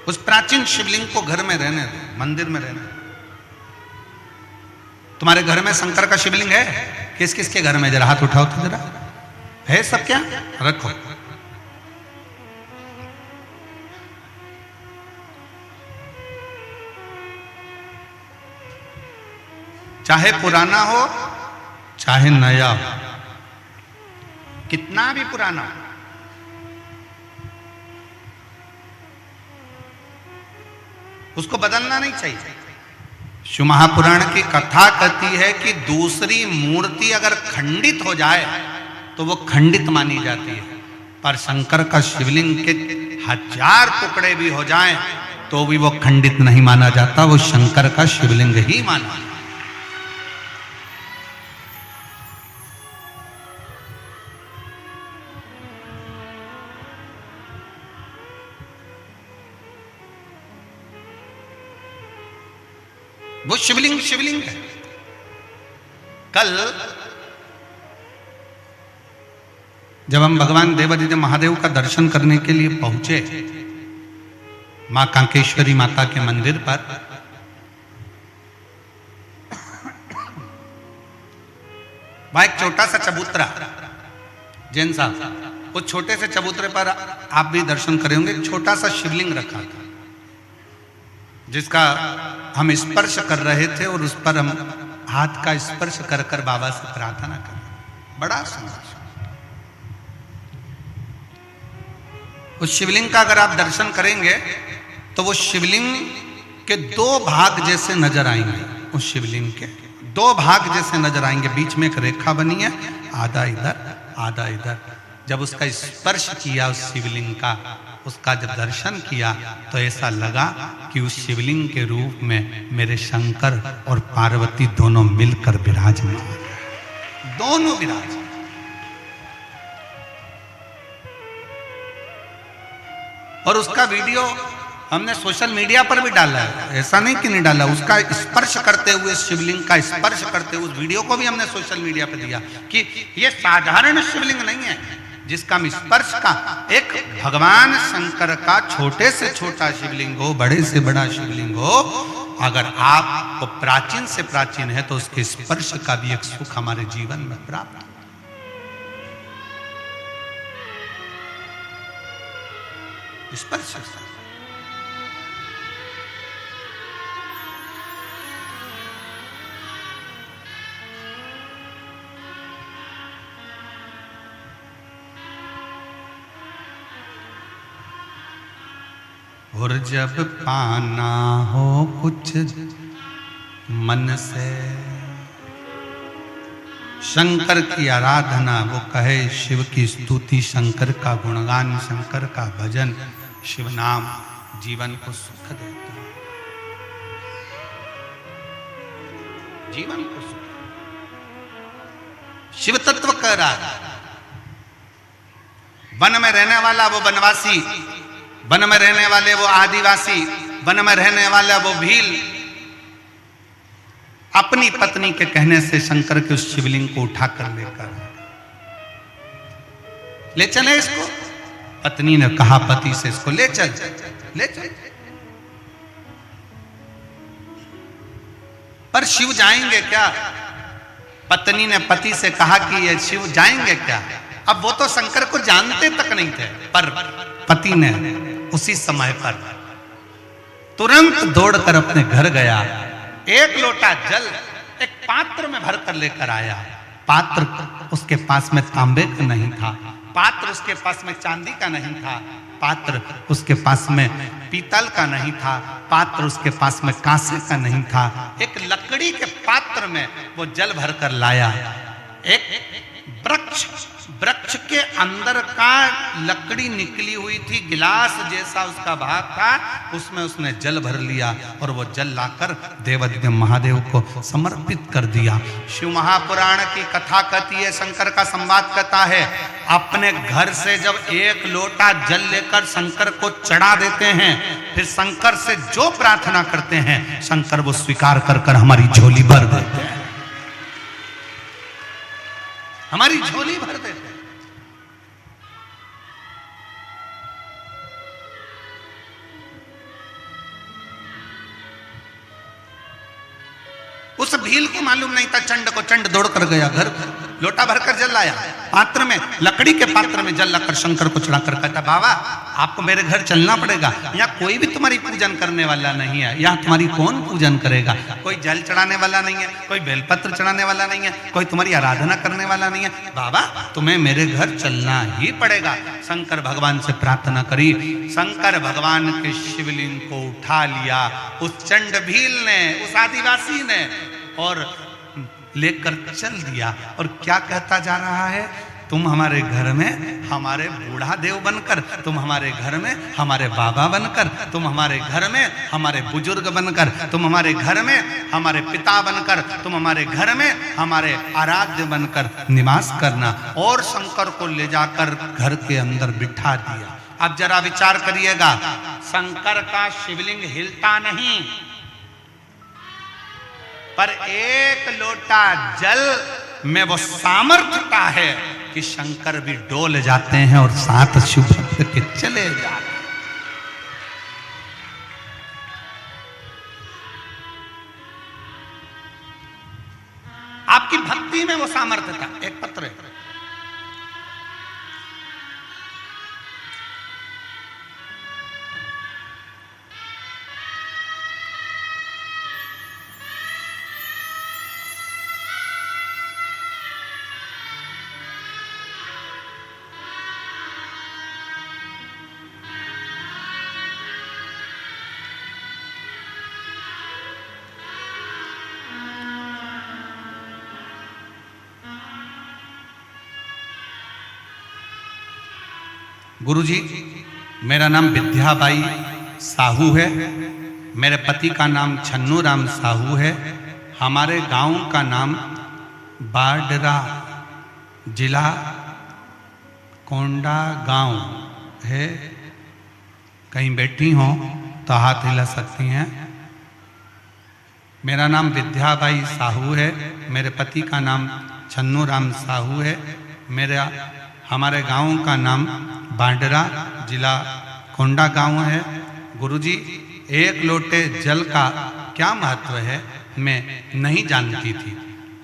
उस प्राचीन शिवलिंग को घर में रहने दो, मंदिर में रहने दो। तुम्हारे घर में शंकर का शिवलिंग है? किस किस के घर में? जरा हाथ उठाओ तो जरा, है सब? क्या रखो। चाहे पुराना हो चाहे नया हो, कितना भी पुराना हो, उसको बदलना नहीं चाहिए। शिव महापुराण की कथा कहती है कि दूसरी मूर्ति अगर खंडित हो जाए तो वो खंडित मानी जाती है, पर शंकर का शिवलिंग के 1000 टुकड़े भी हो जाएं तो भी वो खंडित नहीं माना जाता, वो शंकर का शिवलिंग ही माना जाता। वो शिवलिंग शिवलिंग है। कल जब हम भगवान देवाधिदेव महादेव का दर्शन करने के लिए पहुंचे मां कांकेश्वरी माता के मंदिर पर, वहां एक छोटा सा चबूतरा, जैन साहब, उस छोटे से चबूतरे पर आप भी दर्शन करे होंगे, छोटा सा शिवलिंग रखा था जिसका हम स्पर्श कर रहे थे और उस पर हम हाथ का स्पर्श कर कर बाबा से प्रार्थना कर, बड़ा सुंदर। उस शिवलिंग का अगर आप दर्शन करेंगे तो वो शिवलिंग के दो भाग जैसे नजर आएंगे। उस शिवलिंग के दो भाग जैसे नजर आएंगे, बीच में एक रेखा बनी है, आधा इधर आधा इधर। जब उसका स्पर्श किया उस शिवलिंग का, उसका जब दर्शन किया तो ऐसा लगा कि उस शिवलिंग के रूप में मेरे शंकर और पार्वती दोनों मिलकर विराजमान, दोनों विराज। और उसका वीडियो हमने सोशल मीडिया पर भी डाला है, ऐसा नहीं कि नहीं डाला। उसका स्पर्श करते हुए, शिवलिंग का स्पर्श करते हुए उस वीडियो को भी हमने सोशल मीडिया पर दिया कि यह साधारण शिवलिंग नहीं है जिसका स्पर्श का, एक भगवान शंकर का छोटे से छोटा शिवलिंग हो, बड़े से बड़ा शिवलिंग हो, अगर आपको प्राचीन से प्राचीन है तो उसके स्पर्श का भी एक सुख हमारे जीवन में प्राप्त हो। स्पर्श और जब पाना हो कुछ मन से, शंकर की आराधना, वो कहे शिव की स्तुति, शंकर का गुणगान, शंकर का भजन, शिव नाम जीवन को सुख देता है, जीवन को सुख। शिव तत्व कह रहा है, वन में रहने वाला वो वनवासी, वन में रहने वाले वो आदिवासी, वन में रहने वाला वो भील, अपनी पत्नी के कहने से शंकर के उस शिवलिंग को उठाकर लेकर ले चले इसको। पत्नी ने कहा पति से, इसको ले चल, ले चल। पर शिव जाएंगे क्या? पत्नी ने पति से कहा कि ये शिव जाएंगे क्या? अब वो तो शंकर को जानते तक नहीं थे, पर पति ने उसी समय पर तुरंत दौड़कर अपने घर गया, एक लोटा जल एक पात्र में भरकर लेकर आया। पात्र उसके पास में तांबे का नहीं था, पात्र उसके पास में चांदी का नहीं था, पात्र उसके पास में पीतल का नहीं था, पात्र उसके पास में कांसे का नहीं था। एक लकड़ी के पात्र में वो जल भरकर लाया। एक वृक्ष के अंदर का लकड़ी निकली हुई थी, गिलास जैसा उसका भाग था, उसमें उसने जल भर लिया और वो जल लाकर देवाधिदेव महादेव को समर्पित कर दिया। शिव महापुराण की कथा कहती है, शंकर का संवाद कहता है, अपने घर से जब एक लोटा जल लेकर शंकर को चढ़ा देते हैं, फिर शंकर से जो प्रार्थना करते हैं शंकर वो स्वीकार कर कर हमारी झोली भर देते हैं, हमारी झोली भर देते हैं। उस भील को मालूम नहीं था, चंड को चंड दौड़ कर गया घर, लोटा भरकर जल लाया, पात्र में, लकड़ी के पात्र में जल लाकर शंकर को चढ़ाकर कहता, बाबा आपको मेरे घर चलना पड़ेगा, यहाँ कोई भी तुम्हारी पूजन करने वाला नहीं है, यहाँ तुम्हारी कौन पूजन करेगा, कोई जल चढ़ाने वाला नहीं है, कोई बेलपत्र चढ़ाने वाला नहीं है, कोई तुम्हारी आराधना करने वाला नहीं है, बाबा तुम्हें मेरे घर चलना ही पड़ेगा। शंकर भगवान से प्रार्थना करी, शंकर भगवान के शिवलिंग को उठा लिया उस चंड भील ने, उस आदिवासी ने, और लेकर चल दिया। और क्या कहता जा रहा है, तुम हमारे घर में हमारे बूढ़ा देव बनकर, तुम हमारे घर में हमारे बाबा बनकर, तुम हमारे घर में हमारे बुजुर्ग बनकर, तुम हमारे घर में हमारे पिता बनकर, तुम हमारे घर में हमारे आराध्य बनकर निवास करना। और शंकर को ले जाकर घर के अंदर बिठा दिया। अब जरा विचार करिएगा, शंकर का शिवलिंग हिलता नहीं, पर एक लोटा जल में वो सामर्थ्यता है कि शंकर भी डोल जाते हैं और साथ शिव भक्त के चले जाते हैं। आपकी भक्ति में वो सामर्थ्यता। एक पत्र है, गुरुजी, मेरा नाम विद्याबाई साहू है। मेरे पति का नाम छन्नू राम साहू है। हमारे गांव का नाम बाडरा, जिला कोंडा गांव है। कहीं बैठी हो तो हाथ हिला सकती हैं। मेरा नाम विद्याबाई साहू है। मेरे पति का नाम छन्नू राम साहू है। हमारे गांव का नाम बाडरा, जिला कोंडा गांव है। गुरुजी, एक लोटे जल का क्या महत्व है मैं नहीं जानती थी।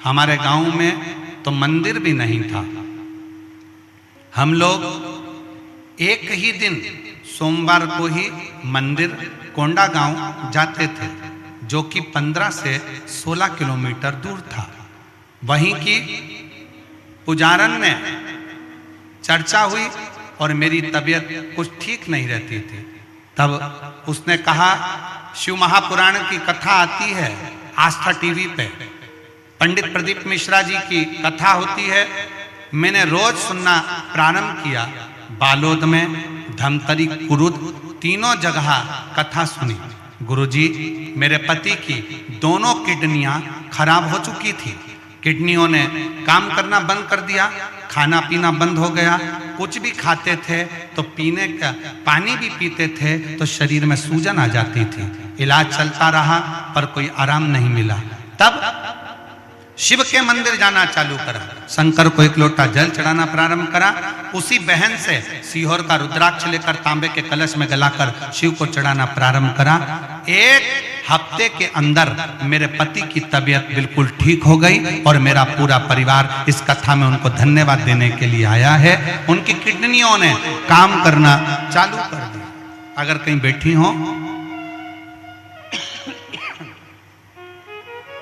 हमारे गांव में तो मंदिर भी नहीं था। हम लोग एक ही दिन सोमवार को ही मंदिर कोंडा गांव जाते थे, जो कि 15 से 16 किलोमीटर दूर था। वहीं की पुजारन ने चर्चा हुई और मेरी तबीयत कुछ ठीक नहीं रहती थी। तब उसने कहा, शिव महापुराण की कथा आती है आस्था टीवी पे, पंडित प्रदीप मिश्रा जी की कथा होती है। मैंने रोज सुनना प्रारंभ किया। बालोद में, धमतरी, कुरुद, तीनों जगह कथा सुनी। गुरुजी, मेरे पति की दोनों किडनियां खराब हो चुकी थी। किडनियों ने काम करना बंद कर दिया, खाना पीना बंद हो गया। कुछ भी खाते थे तो पीने का पानी भी पीते थे तो शरीर में सूजन आ जाती थी। इलाज चलता रहा पर कोई आराम नहीं मिला। तब शिव के मंदिर जाना चालू करा। शंकर को एक लोटा जल चढ़ाना प्रारंभ करा। उसी बहन से सीहोर का रुद्राक्ष लेकर तांबे के कलश में गलाकर शिव को चढ़ाना प्रारंभ करा। एक हफ्ते के अंदर मेरे पति की तबीयत बिल्कुल ठीक हो गई और मेरा पूरा परिवार इस कथा में उनको धन्यवाद देने के लिए आया है। उनकी किडनियों ने काम करना चालू कर दिया। अगर कहीं बैठी हो,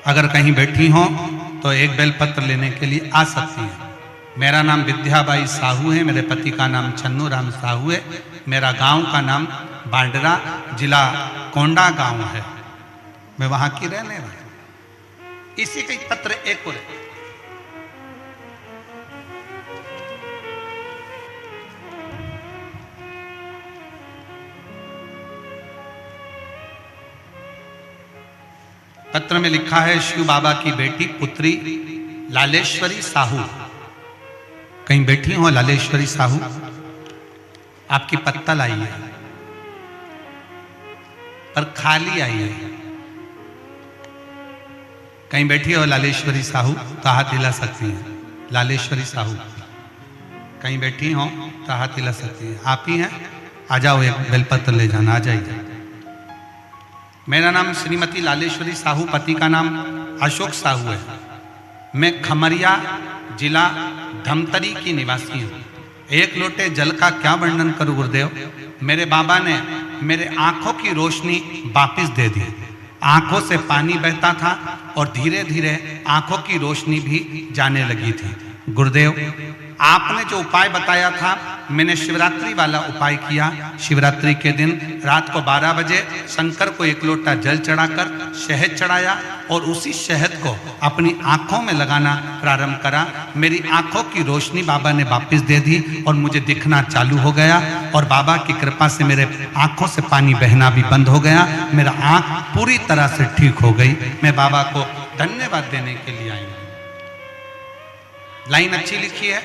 अगर कहीं बैठी हो तो एक बेलपत्र लेने के लिए आ सकती है। मेरा नाम विद्याबाई साहू है। मेरे पति का नाम छन्नू राम साहू है। मेरा गांव का नाम बाडरा, जिला कोंडा गांव है। मैं वहां की रहने वाली। इसी का पत्र एक और पत्र में लिखा है, शिव बाबा की बेटी पुत्री लालेश्वरी साहू। कहीं बैठी हो लालेश्वरी साहू? आपकी पत्तल आई है पर खाली आई है। कहीं बैठी हो लालेश्वरी साहू तो हाथ हिला सकती हैं। लालेश्वरी साहू कहीं बैठी हो तो हाथ हिला सकती हैं। आप ही हैं? आ जाओ, एक बेलपत्र ले जाना। आ जाइए। मेरा नाम श्रीमती लालेश्वरी साहू, पति का नाम अशोक साहू है। मैं खमरिया, जिला धमतरी की निवासी हूँ। एक लोटे जल का क्या वर्णन करूँ गुरुदेव। मेरे बाबा ने मेरे आंखों की रोशनी वापस दे दी। आंखों से पानी बहता था और धीरे धीरे आंखों की रोशनी भी जाने लगी थी। गुरुदेव, आपने जो उपाय बताया था, मैंने शिवरात्रि वाला उपाय किया। शिवरात्रि के दिन रात को 12 बजे शंकर को एक लोटा जल चढ़ाकर शहद चढ़ाया और उसी शहद को अपनी आंखों में लगाना प्रारंभ करा। मेरी आंखों की रोशनी बाबा ने वापस दे दी और मुझे दिखना चालू हो गया और बाबा की कृपा से मेरे आंखों से पानी बहना भी बंद हो गया। मेरा आंख पूरी तरह से ठीक हो गई। मैं बाबा को धन्यवाद देने के लिए आई हूँ। लाइन अच्छी लिखी है,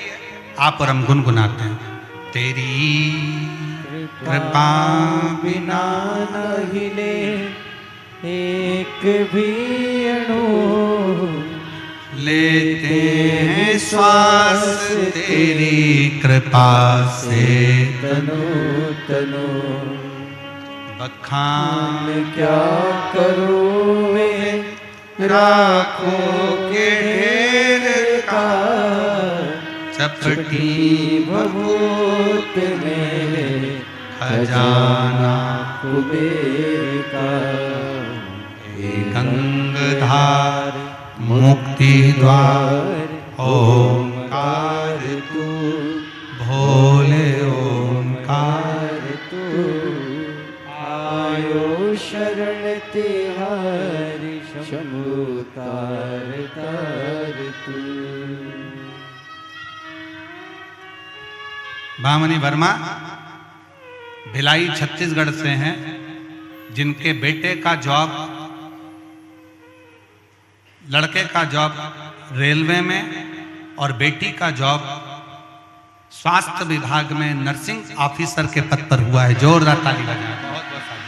आप और हम गुनगुनाते हैं। तेरी कृपा
बिना न हिले एक भी अणु,
लेते हैं श्वास तेरी कृपा से।
तनु तनु
बखान
क्या करूं मैं
राखों के ढेर का, चपटी
भभूत में
खजाना
कुबेर का।
गंगधार मुक्ति द्वार ओंकार
तू,
भोले ओंकार
तू आयो शरण तिहारी शंभु तार तार तू।
भामनी वर्मा भिलाई छत्तीसगढ़ से हैं, जिनके बेटे का जॉब, लड़के का जॉब रेलवे में और बेटी का जॉब स्वास्थ्य विभाग में नर्सिंग ऑफिसर के पद पर हुआ है। जोरदार ताली बजाएं। बहुत बहुत ताली।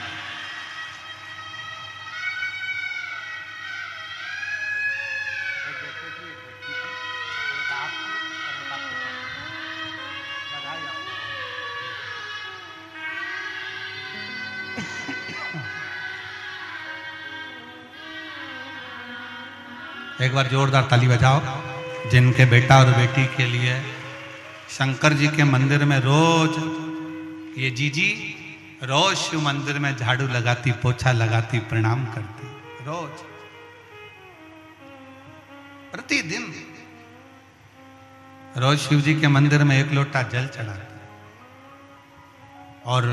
एक बार जोरदार ताली बजाओ जिनके बेटा और बेटी के लिए शंकर जी के मंदिर में रोज ये जीजी रोज शिव मंदिर में झाड़ू लगाती, पोछा लगाती, प्रणाम करती, रोज प्रतिदिन रोज शिव जी के मंदिर में 1 लोटा जल चढ़ाती। और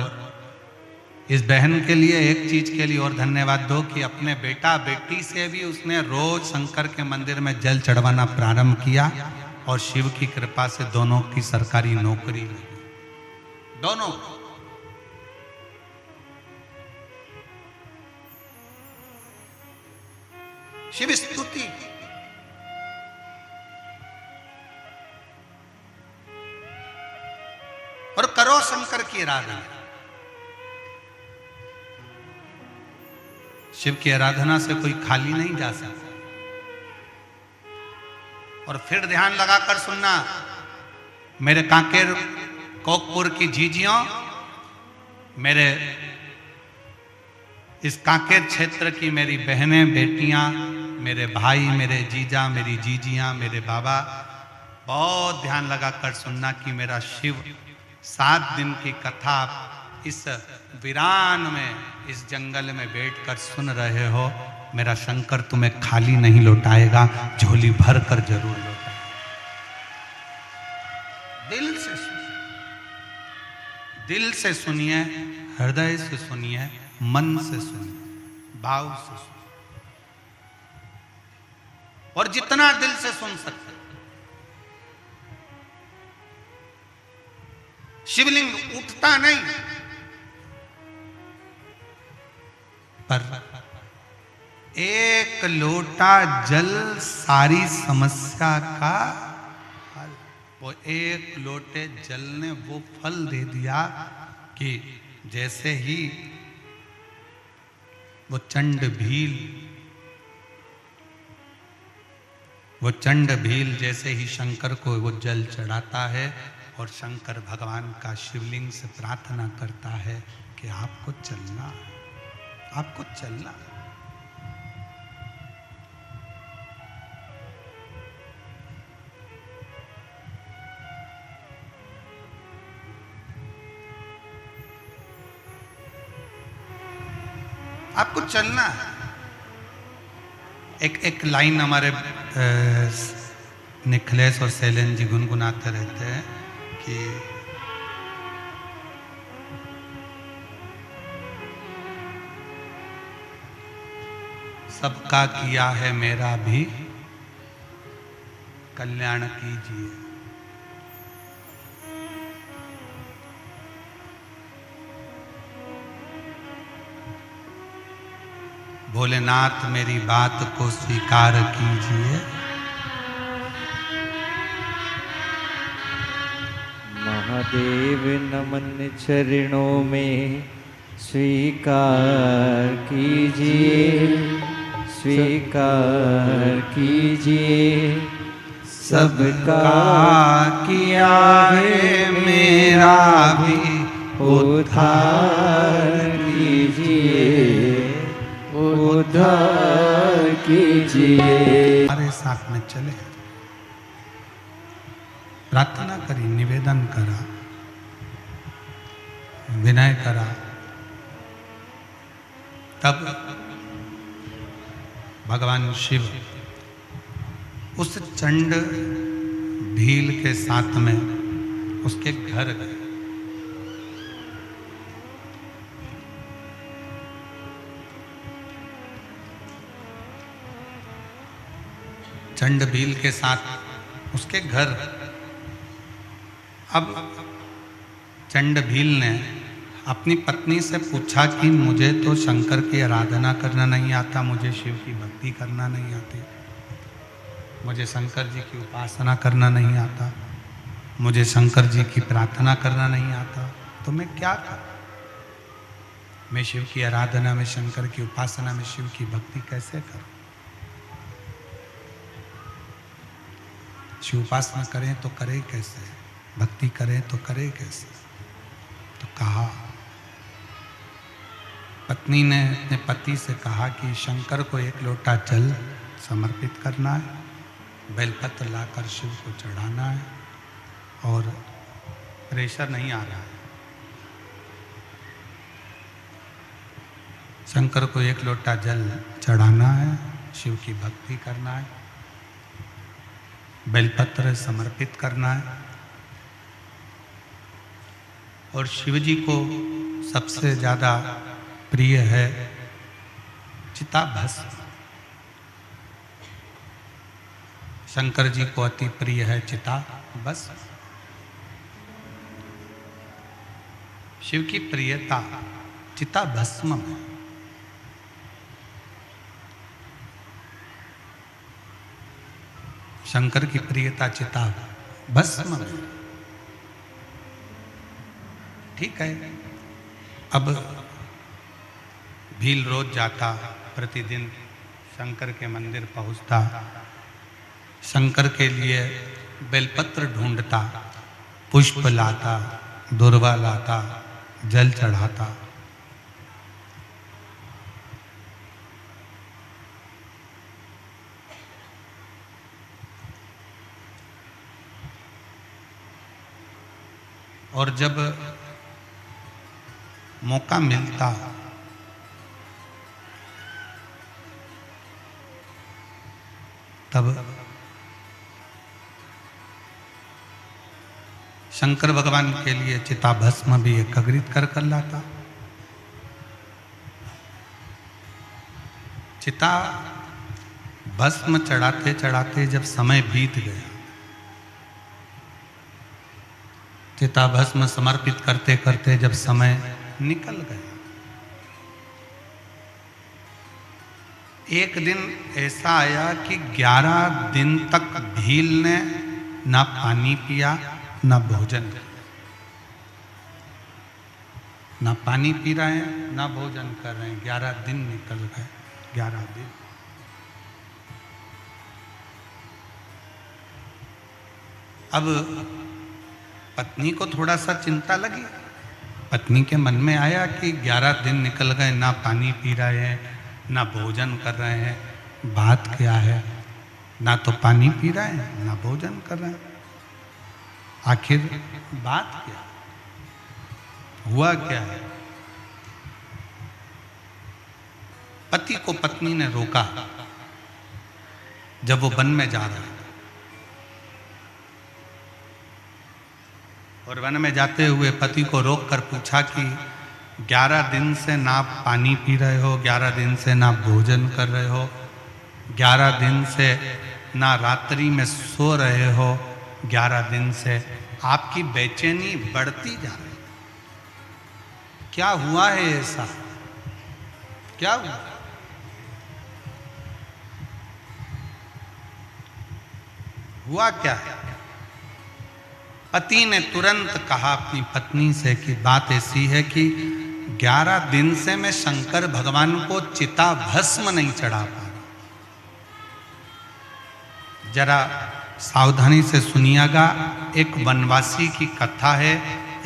इस बहन के लिए एक चीज के लिए और धन्यवाद दो कि अपने बेटा बेटी से भी उसने रोज शंकर के मंदिर में जल चढ़वाना प्रारंभ किया और शिव की कृपा से दोनों की सरकारी नौकरी लगी। दोनों शिव स्तुति। और करो शंकर की आराधना। शिव की आराधना से कोई खाली नहीं जा सकता। और फिर ध्यान लगाकर सुनना, मेरे कांकेर कोकपुर की जीजियों, मेरे इस कांकेर क्षेत्र की मेरी बहनें बेटियां, मेरे भाई, मेरे जीजा, मेरी जीजियां, मेरे बाबा, बहुत ध्यान लगाकर सुनना कि मेरा शिव 7 दिन की कथा इस वीरान में, इस जंगल में बैठकर सुन रहे हो। मेरा शंकर तुम्हें खाली नहीं लौटाएगा, झोली भर कर जरूर लौटाएगा। दिल से सुनिए, दिल से सुनिए, हृदय से सुनिए, मन से सुनिए, भाव से सुनिए, और जितना दिल से सुन सकते। शिवलिंग उठता नहीं, पर 1 लोटा जल सारी समस्या का हल। वो 1 लोटे जल ने वो फल दे दिया कि जैसे ही वो चंड भील जैसे ही शंकर को वो जल चढ़ाता है और शंकर भगवान का शिवलिंग से प्रार्थना करता है कि आपको चलना, आपको चलना। आपको चलना है। एक लाइन हमारे निखिलेश और शैलेंद्र जी गुनगुनाते रहते हैं कि सबका किया है मेरा भी कल्याण कीजिए। भोलेनाथ मेरी बात को स्वीकार कीजिए।
महादेव नमन चरणों में स्वीकार कीजिए, स्वीकार कीजिए। सबका
किया है मेरा भी
उद्धार कीजिए, उद्धार कीजिए।
हमारे साथ में चले, प्रार्थना करी, निवेदन करा, विनय करा, तब भगवान शिव उस चंड भील के साथ में उसके घर गए। चंड भील के साथ उसके घर। अब चंड भील ने अपनी पत्नी से पूछा कि मुझे तो शंकर की आराधना करना नहीं आता, मुझे शिव की भक्ति करना नहीं आती, मुझे शंकर जी की उपासना करना नहीं आता, मुझे शंकर जी की प्रार्थना करना नहीं आता, तो मैं क्या करूं? मैं शिव की आराधना में, शंकर की उपासना में, शिव की भक्ति कैसे करूं? शिव उपासना करें तो करें कैसे, भक्ति करें तो करें कैसे? तो कहा, पत्नी ने अपने पति से कहा कि शंकर को 1 लोटा जल समर्पित करना है, बेलपत्र लाकर शिव को चढ़ाना है, और प्रेशर नहीं आ रहा है, शंकर को 1 लोटा जल चढ़ाना है, शिव की भक्ति करना है, बेलपत्र समर्पित करना है, और शिव जी को सबसे ज़्यादा प्रिय है चिता भस्म। शंकर जी को अति प्रिय है चिता भस्म। शिव की प्रियता चिता भस्म में। शंकर की प्रियता चिता भस्म में। ठीक है, अब भील रोज जाता, प्रतिदिन शंकर के मंदिर पहुंचता, शंकर के लिए बेलपत्र ढूंढता, पुष्प लाता, दुर्वा लाता, जल चढ़ाता। और जब मौका मिलता तब शंकर भगवान के लिए चिता भस्म भी एकत्रित कर लाता। चिता भस्म चढ़ाते चढ़ाते जब समय बीत गया, चिता भस्म समर्पित करते करते जब समय निकल गया, एक दिन ऐसा आया कि 11 दिन तक भील ने ना पानी पिया ना भोजन किया। ना पानी पी रहे हैं ना भोजन कर रहे हैं। 11 दिन निकल गए। 11 दिन। अब पत्नी को थोड़ा सा चिंता लगी। पत्नी के मन में आया कि 11 दिन निकल गए, ना पानी पी रहे हैं ना भोजन कर रहे हैं, बात क्या है? ना तो पानी पी रहे हैं ना भोजन कर रहे हैं, आखिर बात क्या, हुआ क्या है? पति को पत्नी ने रोका जब वो वन में जा रहा था, और वन में जाते हुए पति को रोक कर पूछा कि 11 दिन से ना पानी पी रहे हो, 11 दिन से ना भोजन कर रहे हो, 11 दिन से ना रात्रि में सो रहे हो, 11 दिन से आपकी बेचैनी बढ़ती जा रही, क्या हुआ है ऐसा? क्या हुआ? हुआ क्या है? पति ने तुरंत कहा अपनी पत्नी से कि बात ऐसी है कि 11 दिन से मैं शंकर भगवान को चिता भस्म नहीं चढ़ा पा रहा। जरा सावधानी से सुनिएगा। एक वनवासी की कथा है,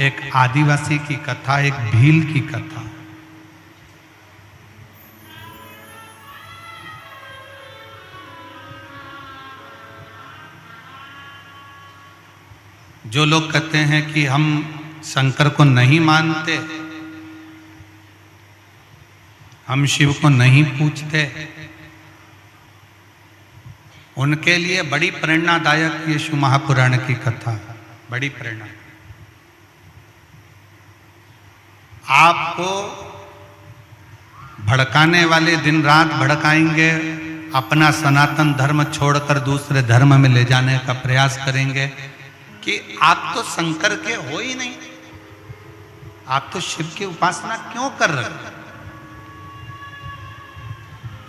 एक आदिवासी की कथा, एक भील की कथा। जो लोग कहते हैं कि हम शंकर को नहीं मानते, हम शिव को नहीं पूजते, उनके लिए बड़ी प्रेरणादायक ये शिव महापुराण की कथा, बड़ी प्रेरणा। आपको भड़काने वाले दिन रात भड़काएंगे, अपना सनातन धर्म छोड़कर दूसरे धर्म में ले जाने का प्रयास करेंगे कि आप तो शंकर के हो ही नहीं, आप तो शिव की उपासना क्यों कर रहे हो?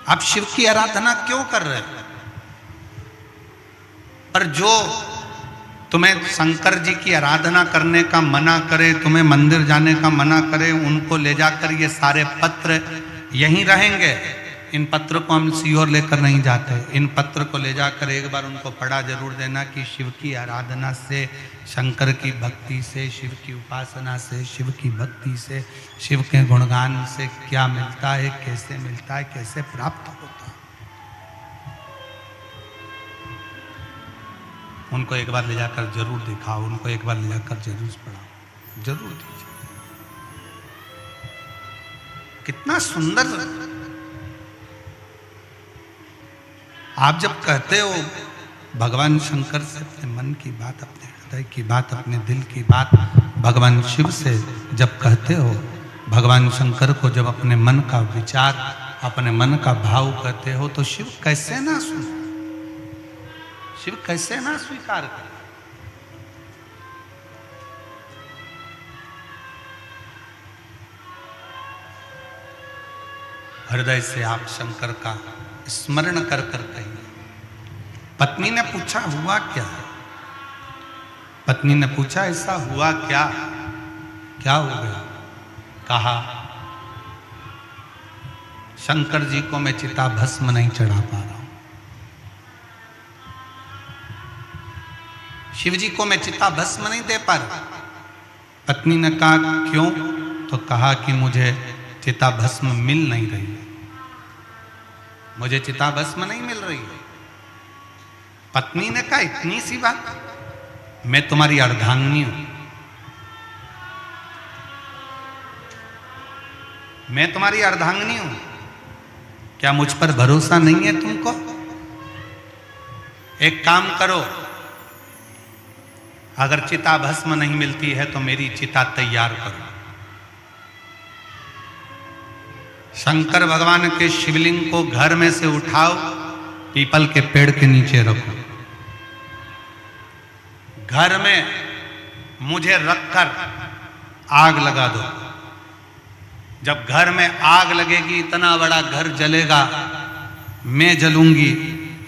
आप शिव की आराधना क्यों कर रहे हो? पर जो तुम्हें शंकर जी की आराधना करने का मना करे, तुम्हें मंदिर जाने का मना करे, उनको ले जाकर ये सारे पत्र यहीं रहेंगे। इन पत्र को हम सीहोर लेकर नहीं जाते। इन पत्र को ले जाकर एक बार उनको पढ़ा जरूर देना कि शिव की आराधना से, शंकर की भक्ति से, शिव की उपासना से, शिव की भक्ति से, शिव के गुणगान से क्या मिलता है, कैसे मिलता है, कैसे प्राप्त होता है। उनको एक बार ले जाकर जरूर दिखाओ, उनको एक बार ले जाकर जरूर पढ़ाओ, जरूर दीजिए। कितना सुंदर। आप जब कहते हो भगवान शंकर से अपने मन की बात, अपने हृदय की बात, अपने दिल की बात भगवान शिव से जब कहते हो, भगवान शंकर को जब अपने मन का विचार, अपने मन का भाव कहते हो, तो शिव कैसे ना सुने, शिव कैसे ना स्वीकार करे। हृदय से आप शंकर का स्मरण कर कर कहिए। पत्नी ने पूछा हुआ क्या है? पत्नी ने पूछा ऐसा हुआ क्या, क्या हो गया? कहा शंकर जी को मैं चिता भस्म नहीं चढ़ा पा रहा हूं, शिव जी को मैं चिता भस्म नहीं दे पा रहा। पत्नी ने कहा क्यों? तो कहा कि मुझे चिता भस्म मिल नहीं रही है, मुझे चिता भस्म नहीं मिल रही है। पत्नी ने कहा इतनी सी बात, मैं तुम्हारी अर्धांगिनी हूं, मैं तुम्हारी अर्धांगिनी हूं, क्या मुझ पर भरोसा नहीं है तुमको? एक काम करो, अगर चिता भस्म नहीं मिलती है तो मेरी चिता तैयार करो। शंकर भगवान के शिवलिंग को घर में से उठाओ, पीपल के पेड़ के नीचे रखो, घर में मुझे रखकर आग लगा दो। जब घर में आग लगेगी, इतना बड़ा घर जलेगा, मैं जलूंगी,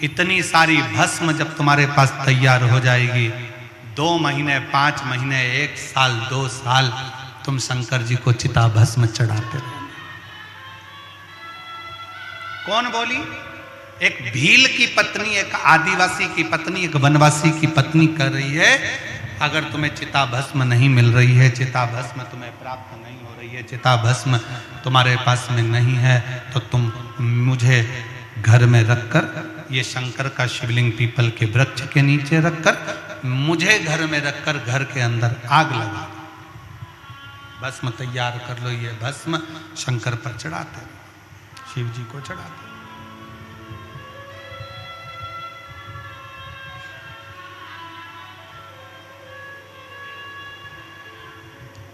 इतनी सारी भस्म जब तुम्हारे पास तैयार हो जाएगी, 2 महीने, 5 महीने, 1 साल, 2 साल तुम शंकर जी को चिता भस्म चढ़ाते रहो। कौन बोली? एक भील की पत्नी, एक आदिवासी की पत्नी, एक वनवासी की पत्नी कर रही है, अगर तुम्हें चिता भस्म नहीं मिल रही है, चिता भस्म तुम्हें प्राप्त नहीं हो रही है, चिता भस्म तुम्हारे पास में नहीं है, तो तुम मुझे घर में रखकर, ये शंकर का शिवलिंग पीपल के वृक्ष के नीचे रखकर, मुझे घर में रखकर घर के अंदर आग लगा, भस्म तैयार कर लो। ये भस्म शंकर पर चढ़ाते, शिव जी को चढ़ाते।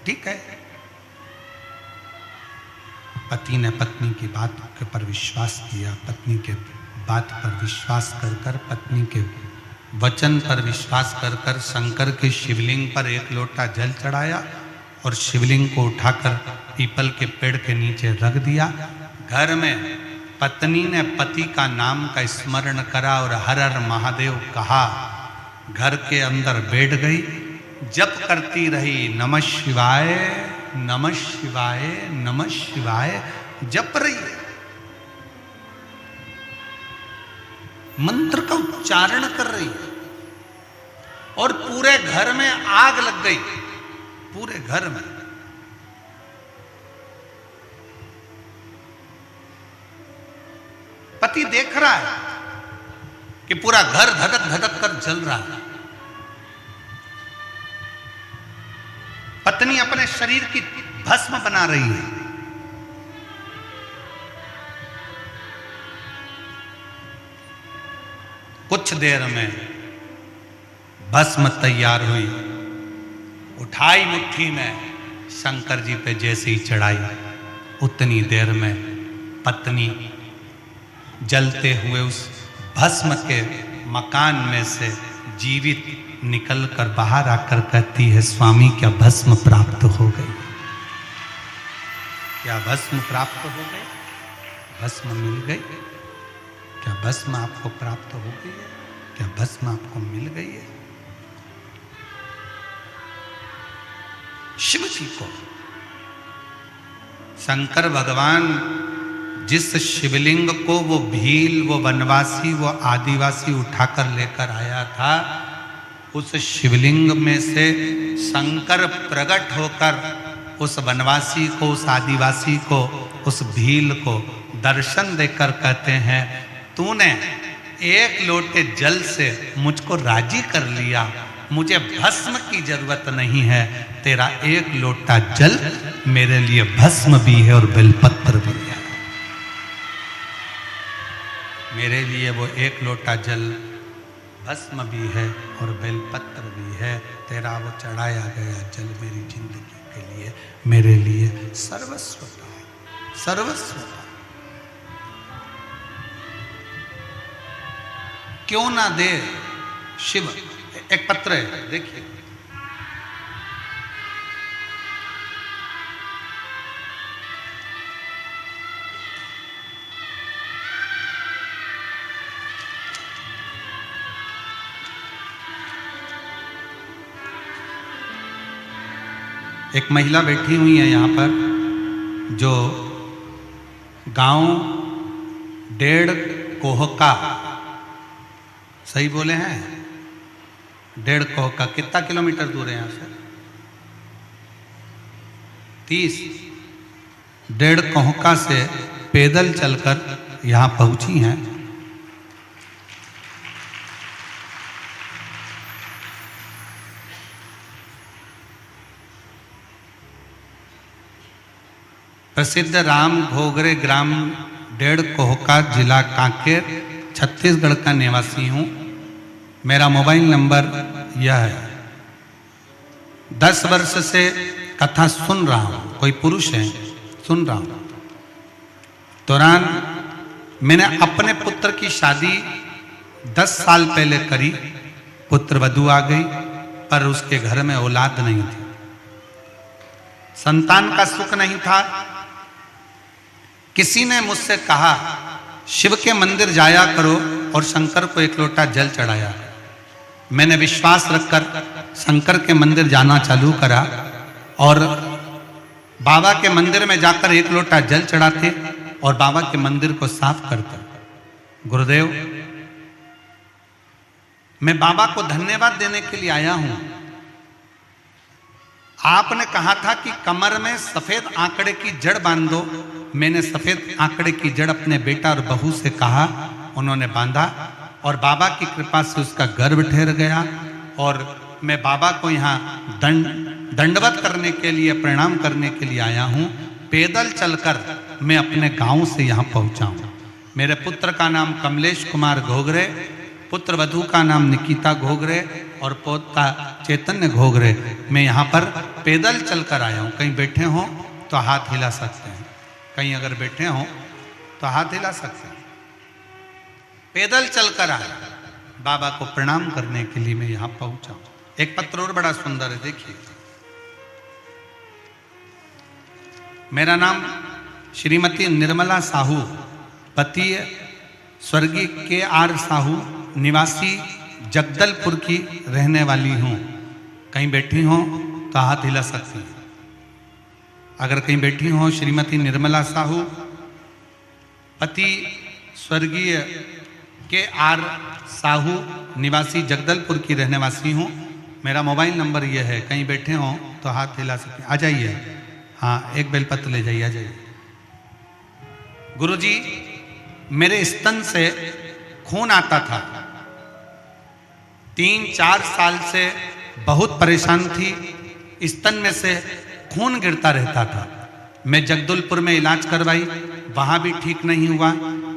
ठीक है। पति ने पत्नी की बात के पर विश्वास किया, पत्नी के बात पर विश्वास कर कर, पत्नी के वचन पर विश्वास कर कर शंकर के शिवलिंग पर 1 लोटा जल चढ़ाया और शिवलिंग को उठाकर पीपल के पेड़ के नीचे रख दिया। घर में पत्नी ने पति का नाम का स्मरण करा और हर हर महादेव कहा, घर के अंदर बैठ गई, जप करती रही, नमः शिवाय नमः शिवाय नमः शिवाय जप रही है, मंत्र का उच्चारण कर रही है, और पूरे घर में आग लग गई, पूरे घर में। पति देख रहा है कि पूरा घर धधक धधक कर जल रहा है। पत्नी अपने शरीर की भस्म बना रही है। कुछ देर में भस्म तैयार हुई, उठाई मुट्ठी में, शंकर जी पे जैसे ही चढ़ाई, उतनी देर में पत्नी जलते हुए उस भस्म के मकान में से जीवित निकल कर बाहर आकर कहती है, स्वामी क्या भस्म प्राप्त हो गई। क्या भस्म प्राप्त हो गई? भस्म मिल गई? क्या भस्म आपको प्राप्त हो गई है? क्या भस्म आपको मिल गई है? शिव जी को शंकर भगवान जिस शिवलिंग को वो भील, वो वनवासी, वो आदिवासी उठाकर लेकर आया था, उस शिवलिंग में से शंकर प्रकट होकर उस वनवासी को, उस आदिवासी को, उस भील को दर्शन देकर कहते हैं, तूने एक लोटे जल से मुझको राजी कर लिया, मुझे भस्म की जरूरत नहीं है, तेरा एक लोटा जल मेरे लिए भस्म भी है और बेलपत्र भी है। मेरे लिए वो एक लोटा जल भस्म भी है और बेलपत्र भी है। तेरा वो चढ़ाया गया जल मेरी जिंदगी के लिए, मेरे लिए सर्वस्व है, सर्वस्व। क्यों ना दे शिव? एक पत्र है, देखिए। एक महिला बैठी हुई है यहाँ पर, जो गांव 1.5 कोहका, सही बोले हैं? 1.5 कोहका कितना किलोमीटर दूर है यहाँ से? 30। 1.5 कोहका से पैदल चलकर यहाँ पहुंची हैं। प्रसिद्ध राम घोगरे ग्राम 1.5 कोहका, जिला कांकेर, छत्तीसगढ़ का निवासी हूँ। मेरा मोबाइल नंबर यह है। 10 वर्ष से कथा सुन रहा हूँ, कोई पुरुष है, सुन रहा हूँ। दौरान मैंने अपने पुत्र की शादी 10 साल पहले करी। पुत्र वधू आ गई, पर उसके घर में औलाद नहीं थी, संतान का सुख नहीं था। किसी ने मुझसे कहा, शिव के मंदिर जाया करो और शंकर को एक लोटा जल चढ़ाया। मैंने विश्वास रखकर शंकर के मंदिर जाना चालू करा और बाबा के मंदिर में जाकर एक लोटा जल चढ़ाते और बाबा के मंदिर को साफ करते। गुरुदेव, मैं बाबा को धन्यवाद देने के लिए आया हूं। आपने कहा था कि कमर में सफेद आंकड़े की जड़ बांध दो। मैंने सफेद आंकड़े की जड़ अपने बेटा और बहू से कहा, उन्होंने बांधा और बाबा की कृपा से उसका गर्भ ठहर गया। और मैं बाबा को यहाँ दंडवत करने के लिए, प्रणाम करने के लिए आया हूँ। पैदल चलकर मैं अपने गांव से यहाँ पहुँचा हूँ। मेरे पुत्र का नाम कमलेश कुमार घोगरे, पुत्र वधू का नाम निकिता घोगरे और पोता चैतन्य घोगरे। मैं यहाँ पर पैदल चलकर आया हूँ। कहीं बैठे हों तो हाथ हिला सकते हैं, कहीं अगर बैठे हों तो हाथ हिला सकते हैं। पैदल चलकर आया, बाबा को प्रणाम करने के लिए मैं यहाँ पहुँचा हूँ। एक पत्र और बड़ा सुंदर है, देखिए। मेरा नाम श्रीमती निर्मला साहू, पति स्वर्गीय KR साहू, निवासी जगदलपुर की रहने वाली हूँ। कहीं बैठी हो तो हाथ हिला सकती हैं। अगर कहीं बैठी हो श्रीमती निर्मला साहू, पति स्वर्गीय KR साहू, निवासी जगदलपुर की रहने वासी हूँ। मेरा मोबाइल नंबर यह है। कहीं बैठे हो तो हाथ हिला सकते हैं। आ जाइए, हाँ, एक बेलपत्र ले जाइए, आ जाइए। गुरुजी, मेरे स्तन से खून आता था। 3-4 साल से बहुत परेशान थी। स्तन में से खून गिरता रहता था। मैं जगदलपुर में इलाज करवाई, वहाँ भी ठीक नहीं हुआ।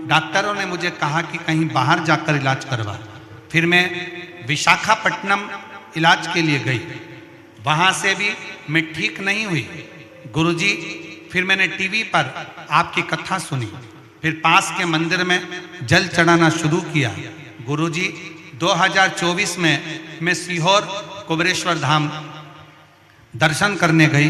डॉक्टरों ने मुझे कहा कि कहीं बाहर जाकर इलाज करवा। फिर मैं विशाखापट्टनम इलाज के लिए गई, वहाँ से भी मैं ठीक नहीं हुई। गुरुजी, फिर मैंने टीवी पर आपकी कथा सुनी, फिर पास के मंदिर में जल चढ़ाना शुरू किया। गुरुजी, 2024 में मैं सीहोर कुबेरेश्वर धाम दर्शन करने गई।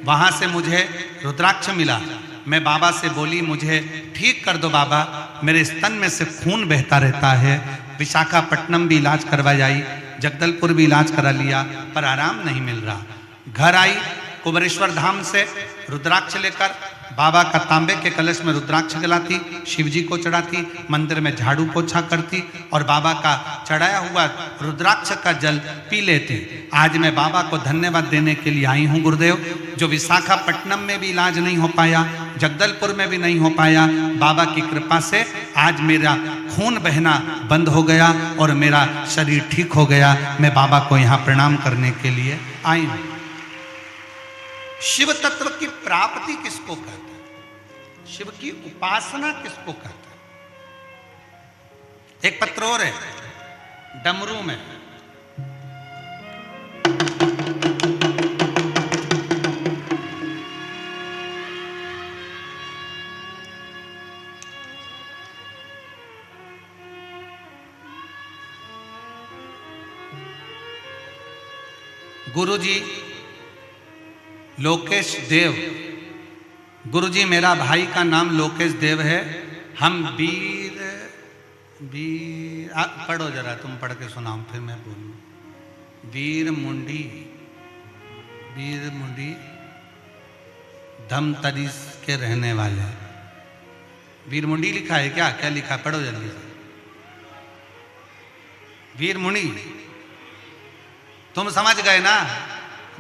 वहाँ से मुझे रुद्राक्ष मिला। मैं बाबा से बोली मुझे ठीक कर दो बाबा, मेरे स्तन में से खून बहता रहता है। विशाखापट्टनम भी इलाज करवाई आई, जगदलपुर भी इलाज करा लिया, पर आराम नहीं मिल रहा। घर आई कुबेरेश्वर धाम से रुद्राक्ष लेकर, बाबा का तांबे के कलश में रुद्राक्ष जलाती, शिव जी को चढ़ाती, मंदिर में झाड़ू पोछा करती और बाबा का चढ़ाया हुआ रुद्राक्ष का जल पी लेती। आज मैं बाबा को धन्यवाद देने के लिए आई हूँ गुरुदेव, जो विशाखापट्टनम में भी इलाज नहीं हो पाया, जगदलपुर में भी नहीं हो पाया, बाबा की कृपा से आज मेरा खून बहना बंद हो गया और मेरा शरीर ठीक हो गया। मैं बाबा को यहाँ प्रणाम करने के लिए आई हूँ। शिव तत्व की प्राप्ति किसको कहते हैं? शिव की उपासना किसको कहते हैं? एक पत्र और है डमरू में, गुरुजी लोकेश देव, गुरुजी मेरा भाई का नाम लोकेश देव है। हम पढ़ो जरा, तुम पढ़ के सुनाओ फिर मैं बोलूं। वीर मुंडी धमतरी के रहने वाले। वीर मुंडी लिखा है क्या? क्या लिखा? पढ़ो जल्दी से। वीर मुंडी, तुम समझ गए ना?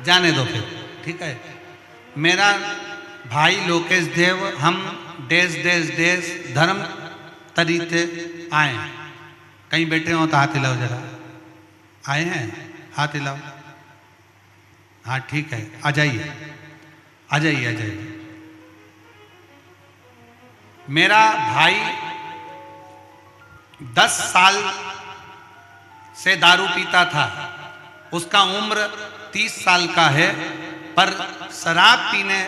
जाने दो फिर, ठीक है। मेरा भाई लोकेश देव, हम देश धर्म तरीके आए हैं। कहीं बैठे हो तो हाथ हिलाओ जरा। आए हैं? हाथ हिलाओ। हाँ ठीक है, आ जाइए आ जाइए आ जाइए। मेरा भाई 10 साल से दारू पीता था। उसका उम्र 30 साल का है, पर शराब पीने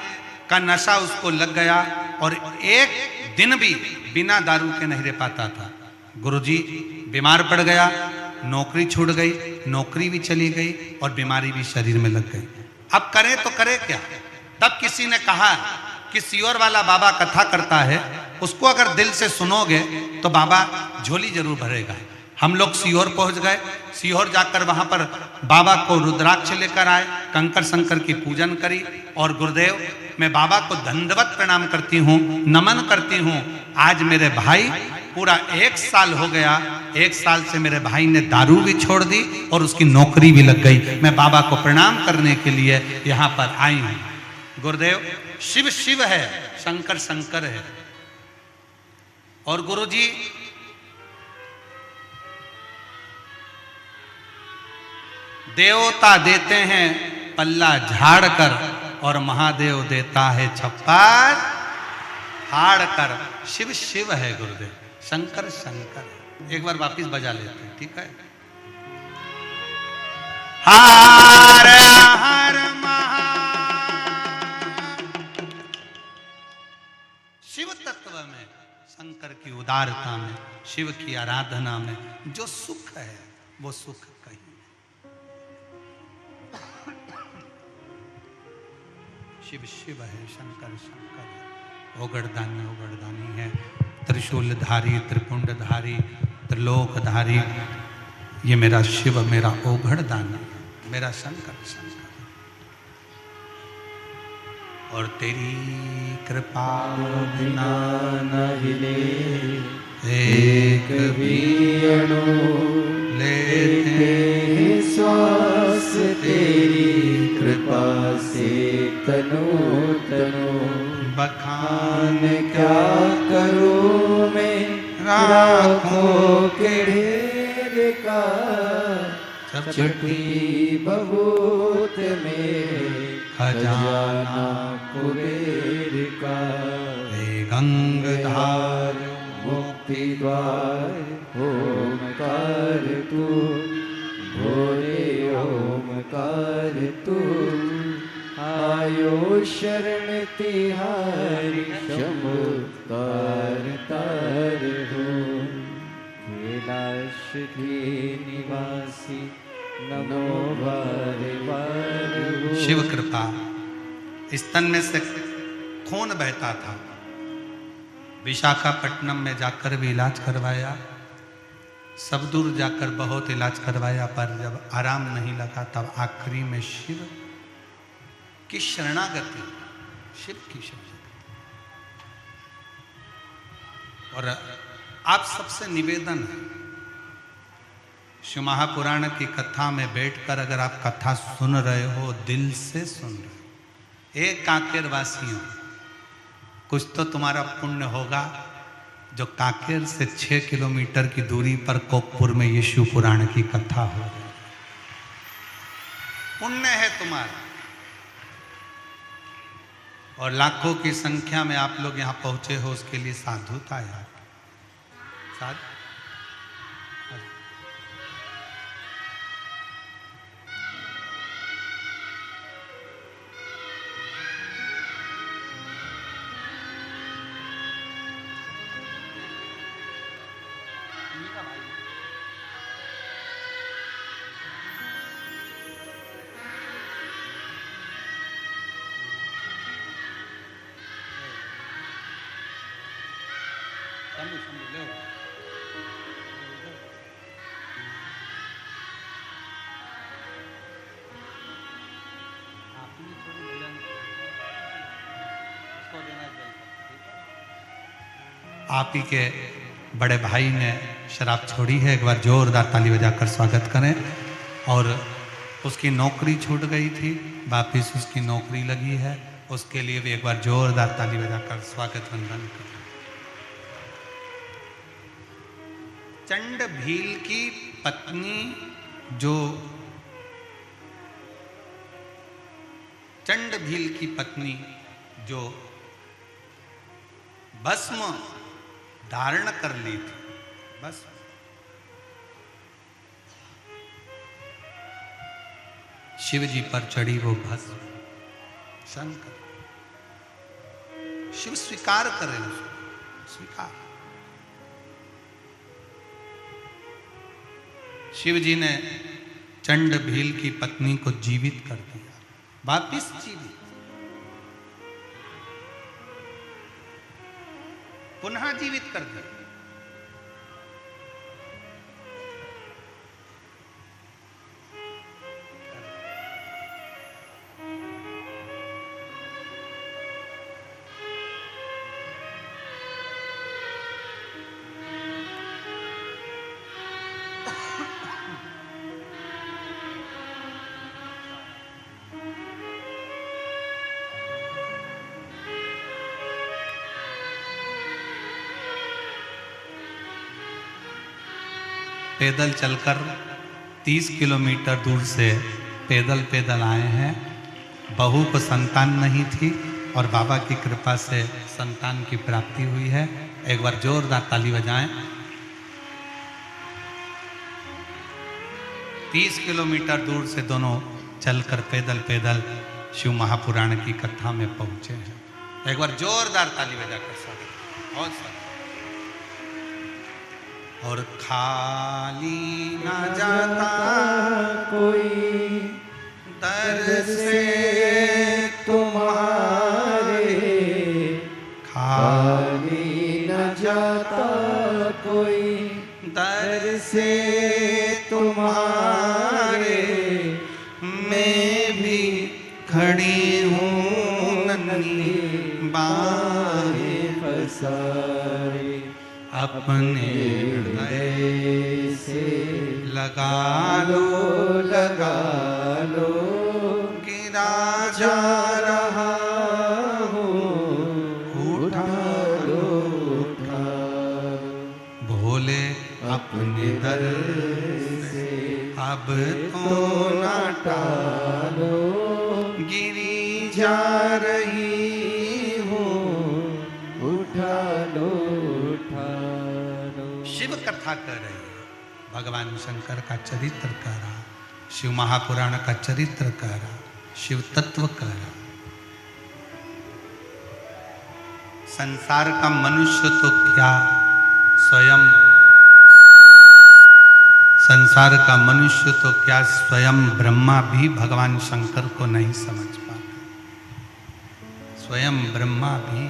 का नशा उसको लग गया और एक दिन भी बिना दारू के नहीं रह पाता था। गुरुजी बीमार पड़ गया, नौकरी छूट गई, नौकरी भी चली गई और बीमारी भी शरीर में लग गई। अब करे तो करे क्या? तब किसी ने कहा कि सीहोर वाला बाबा कथा करता है, उसको अगर दिल से सुनोगे तो बाबा झोली जरूर भरेगा। हम लोग सीहोर पहुंच गए। सीहोर जाकर वहां पर बाबा को रुद्राक्ष लेकर आए, कंकर शंकर की पूजन करी और गुरुदेव मैं बाबा को दंडवत प्रणाम करती हूँ, नमन करती हूँ। आज मेरे भाई पूरा 1 साल हो गया, 1 साल से मेरे भाई ने दारू भी छोड़ दी और उसकी नौकरी भी लग गई। मैं बाबा को प्रणाम करने के लिए यहाँ पर आई हूँ। गुरुदेव शिव शिव है, शंकर शंकर है। और गुरुजी देवता देते हैं पल्ला झाड़ कर और महादेव देता है छप्पर फाड़ कर। शिव शिव है गुरुदेव, शंकर शंकर। एक बार वापिस बजा लेते हैं, ठीक है। हर हर शिव तत्व में, शंकर की उदारता में, शिव की आराधना में जो सुख है वो सुख कहीं। शिव शिव है, शंकर शंकर है, ओगड़दानी है, त्रिशूलधारी, त्रिपुंडधारी, त्रिलोकधारी। ये मेरा शिव, मेरा ओगड़दानी, मेरा शंकर शंकर। और तेरी कृपा बिना
न हिले
एक
भी अणु,
लेते
श्वास तेरी कृपा से तनु तनु।
बखान
क्या करूं मैं राखों के ढेर का, छठी बहुत में खजाना कुबेर का।
गंगधार
मुक्ति द्वार ओमकार तू, भोले ओमकार तू। आयो शरण तिहारी शंभु तार तार हो। कैलाश के निवासी नमो बार बार हो।
शिव कृपा स्तन में से खून बहता था। विशाखापट्टनम में जाकर भी इलाज करवाया, सब दूर जाकर बहुत इलाज करवाया, पर जब आराम नहीं लगा तब आखिरी में शिव की शरणागति, शिव की शरणागति। और आप सबसे निवेदन है, शिव महापुराण की कथा में बैठकर अगर आप कथा सुन रहे हो, दिल से सुन रहे हो, एक कांकेर वासियों, कुछ तो तुम्हारा पुण्य होगा जो कांकेर से 6 किलोमीटर की दूरी पर कोकपुर में ये शिव पुराण की कथा हो रही है। पुण्य है तुम्हारा। और लाखों की संख्या में आप लोग यहां पहुंचे हो, उसके लिए साधुता यार, साधु। आप ही के बड़े भाई ने शराब छोड़ी है, एक बार जोरदार ताली बजाकर स्वागत करें। और उसकी नौकरी छूट गई थी, वापिस उसकी नौकरी लगी है, उसके लिए भी एक बार जोरदार ताली बजाकर स्वागत वंदन करें। चंड भील की पत्नी जो चंड भील की पत्नी जो भस्म धारण कर ली थी, बस शिव जी पर चढ़ी वो भस्म, शंकर शिव स्वीकार करें, उसको स्वीकार। शिव जी ने चंड भील की पत्नी को जीवित कर दिया, वापिस जीवित, पुनः जीवित कर दिया। पैदल चलकर 30 किलोमीटर दूर से पैदल आए हैं। बहू को संतान नहीं थी और बाबा की कृपा से संतान की प्राप्ति हुई है। एक बार जोरदार ताली बजाएं। 30 किलोमीटर दूर से दोनों चलकर पैदल शिव महापुराण की कथा में पहुंचे हैं। एक बार जोरदार ताली बजाकर स्वागत। बहुत स्वागत। और खाली ना जाता
कोई
दर से
तुम्हारे, खाली न जाता कोई
दर
से तुम्हारे,
मैं भी खड़ी हूँ नन्ही बाहें
पसारे,
अपने हृदय
से
लगा
लगा लो,
गिरा
जा रहा हूँ, उठा लो, उठा
भोले
अपने दर से
अब तो ना
टालो,
गिरी जा रही हूँ,
उठा लो, उठा लो।
शिव कथा कर रही है, भगवान शंकर का चरित्र कह रहा, शिव महापुराण का चरित्र कह रहा, शिव तत्व कह रहा। संसार का मनुष्य तो क्या, स्वयं संसार का मनुष्य तो क्या, स्वयं ब्रह्मा भी भगवान शंकर को नहीं समझ पाता। स्वयं ब्रह्मा भी।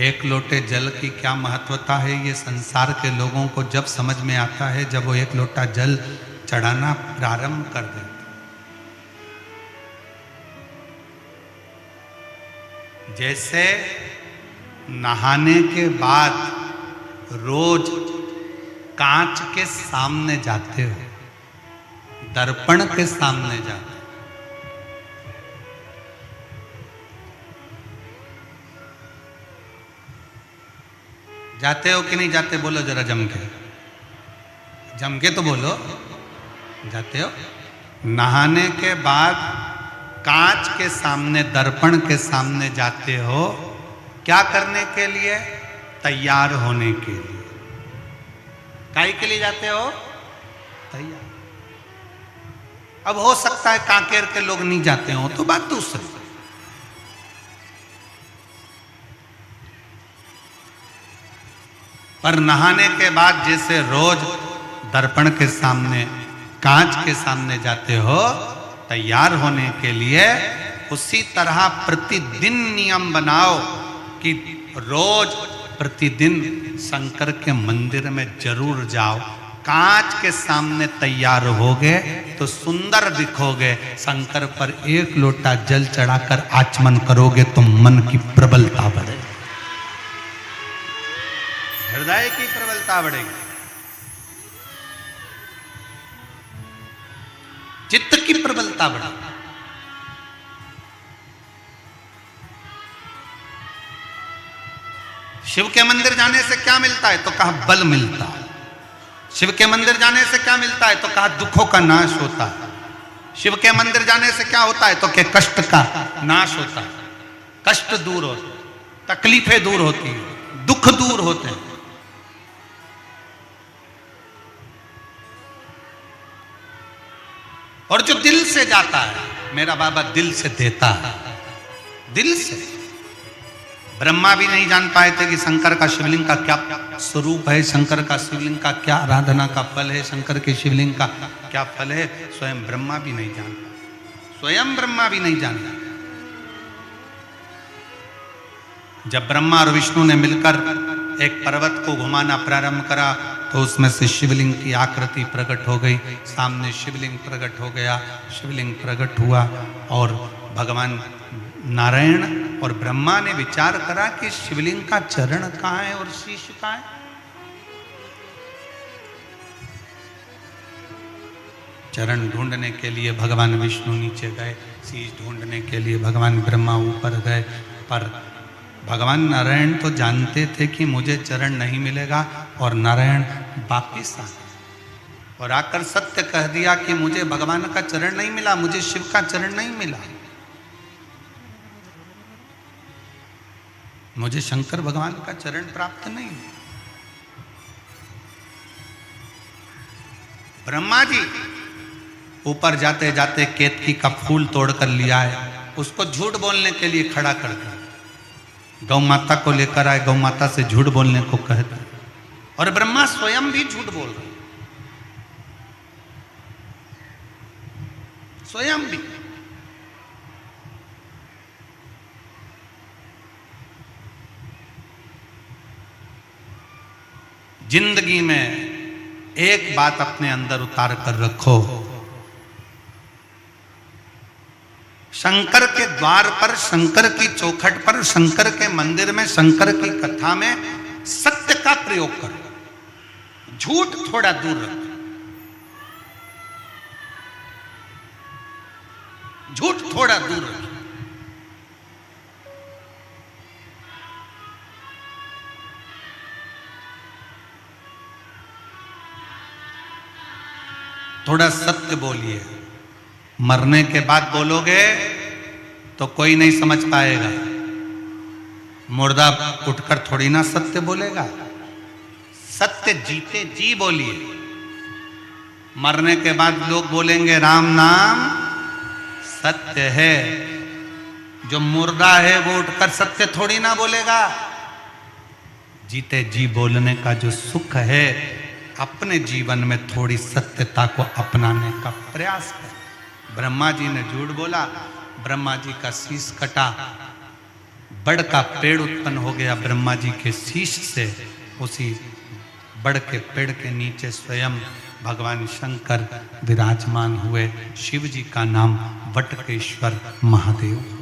एक लोटे जल की क्या महत्वता है ये संसार के लोगों को जब समझ में आता है, जब वो एक लोटा जल चढ़ाना प्रारंभ कर देते। जैसे नहाने के बाद रोज कांच के सामने जाते हो, दर्पण के सामने जाते हो, जाते हो कि नहीं जाते? बोलो जरा जम के तो बोलो, जाते हो? नहाने के बाद कांच के सामने, दर्पण के सामने जाते हो, क्या करने के लिए? तैयार होने के लिए। काहे के लिए जाते हो? तैयार। अब हो सकता है कांकेर के लोग नहीं जाते हो, तो बात दूसरी। पर नहाने के बाद जैसे रोज दर्पण के सामने, कांच के सामने जाते हो तैयार होने के लिए, उसी तरह प्रतिदिन नियम बनाओ कि रोज प्रतिदिन शंकर के मंदिर में जरूर जाओ। कांच के सामने तैयार होगे तो सुंदर दिखोगे। शंकर पर एक लोटा जल चढ़ाकर आचमन करोगे तो मन की प्रबलता बढ़ेगी, हृदय की प्रबलता बढ़ेगी, चित्त की प्रबलता बढ़ेगी। शिव के मंदिर जाने से क्या मिलता है? तो कहा बल मिलता है। शिव के मंदिर जाने से क्या मिलता है? तो कहा दुखों का नाश होता है। शिव के मंदिर जाने से क्या होता है? तो क्या कष्ट का नाश होता है, कष्ट दूर होते, तकलीफें दूर होती हैं, दुख दूर होते हैं। और जो दिल से जाता है, मेरा बाबा दिल से देता है, दिल से। ब्रह्मा भी नहीं जान पाए थे कि शंकर का शिवलिंग का क्या स्वरूप है, शंकर का शिवलिंग का क्या आराधना का फल है, शंकर के शिवलिंग का क्या फल है, स्वयं ब्रह्मा भी नहीं जानता, स्वयं ब्रह्मा भी नहीं जानता। जब ब्रह्मा और विष्णु ने मिलकर एक पर्वत को घुमाना प्रारंभ करा तो उसमें से शिवलिंग की आकृति प्रकट हो गई। सामने शिवलिंग प्रकट हो गया, शिवलिंग प्रकट हुआ और भगवान नारायण और ब्रह्मा ने विचार करा कि शिवलिंग का चरण कहाँ है और शीश कहाँ है। चरण ढूंढने के लिए भगवान विष्णु नीचे गए, शीश ढूंढने के लिए भगवान ब्रह्मा ऊपर गए। पर भगवान नारायण तो जानते थे कि मुझे चरण नहीं मिलेगा, और नारायण वापिस आ गए और आकर सत्य कह दिया कि मुझे भगवान का चरण नहीं मिला, मुझे शिव का चरण नहीं मिला, मुझे शंकर भगवान का चरण प्राप्त नहीं। ब्रह्मा जी ऊपर जाते जाते केतकी का फूल तोड़कर लिया है, उसको झूठ बोलने के लिए खड़ा कर दिया। गौ माता को लेकर आए, गौ माता से झूठ बोलने को कहते, और ब्रह्मा स्वयं भी झूठ बोल रहे, स्वयं भी। जिंदगी में एक बात अपने अंदर उतार कर रखो, शंकर के द्वार पर, शंकर की चौखट पर, शंकर के मंदिर में, शंकर की कथा में सत्य का प्रयोग करो, झूठ थोड़ा दूर रखो। झूठ थोड़ा दूर रखो। थोड़ा सत्य बोलिए। मरने के बाद बोलोगे तो कोई नहीं समझ पाएगा, मुर्दा उठकर थोड़ी ना सत्य बोलेगा। सत्य जीते जी बोलिए। मरने के बाद लोग बोलेंगे राम नाम सत्य है, जो मुर्दा है वो उठकर सत्य थोड़ी ना बोलेगा। जीते जी बोलने का जो सुख है अपने जीवन में थोड़ी सत्यता को अपनाने का प्रयास करें। ब्रह्मा जी ने झूठ बोला, ब्रह्मा जी का शीश कटा, बड़ का पेड़ उत्पन्न हो गया ब्रह्मा जी के शीश से। उसी बड़ के पेड़ के नीचे स्वयं भगवान शंकर विराजमान हुए। शिव जी का नाम वटकेश्वर महादेव।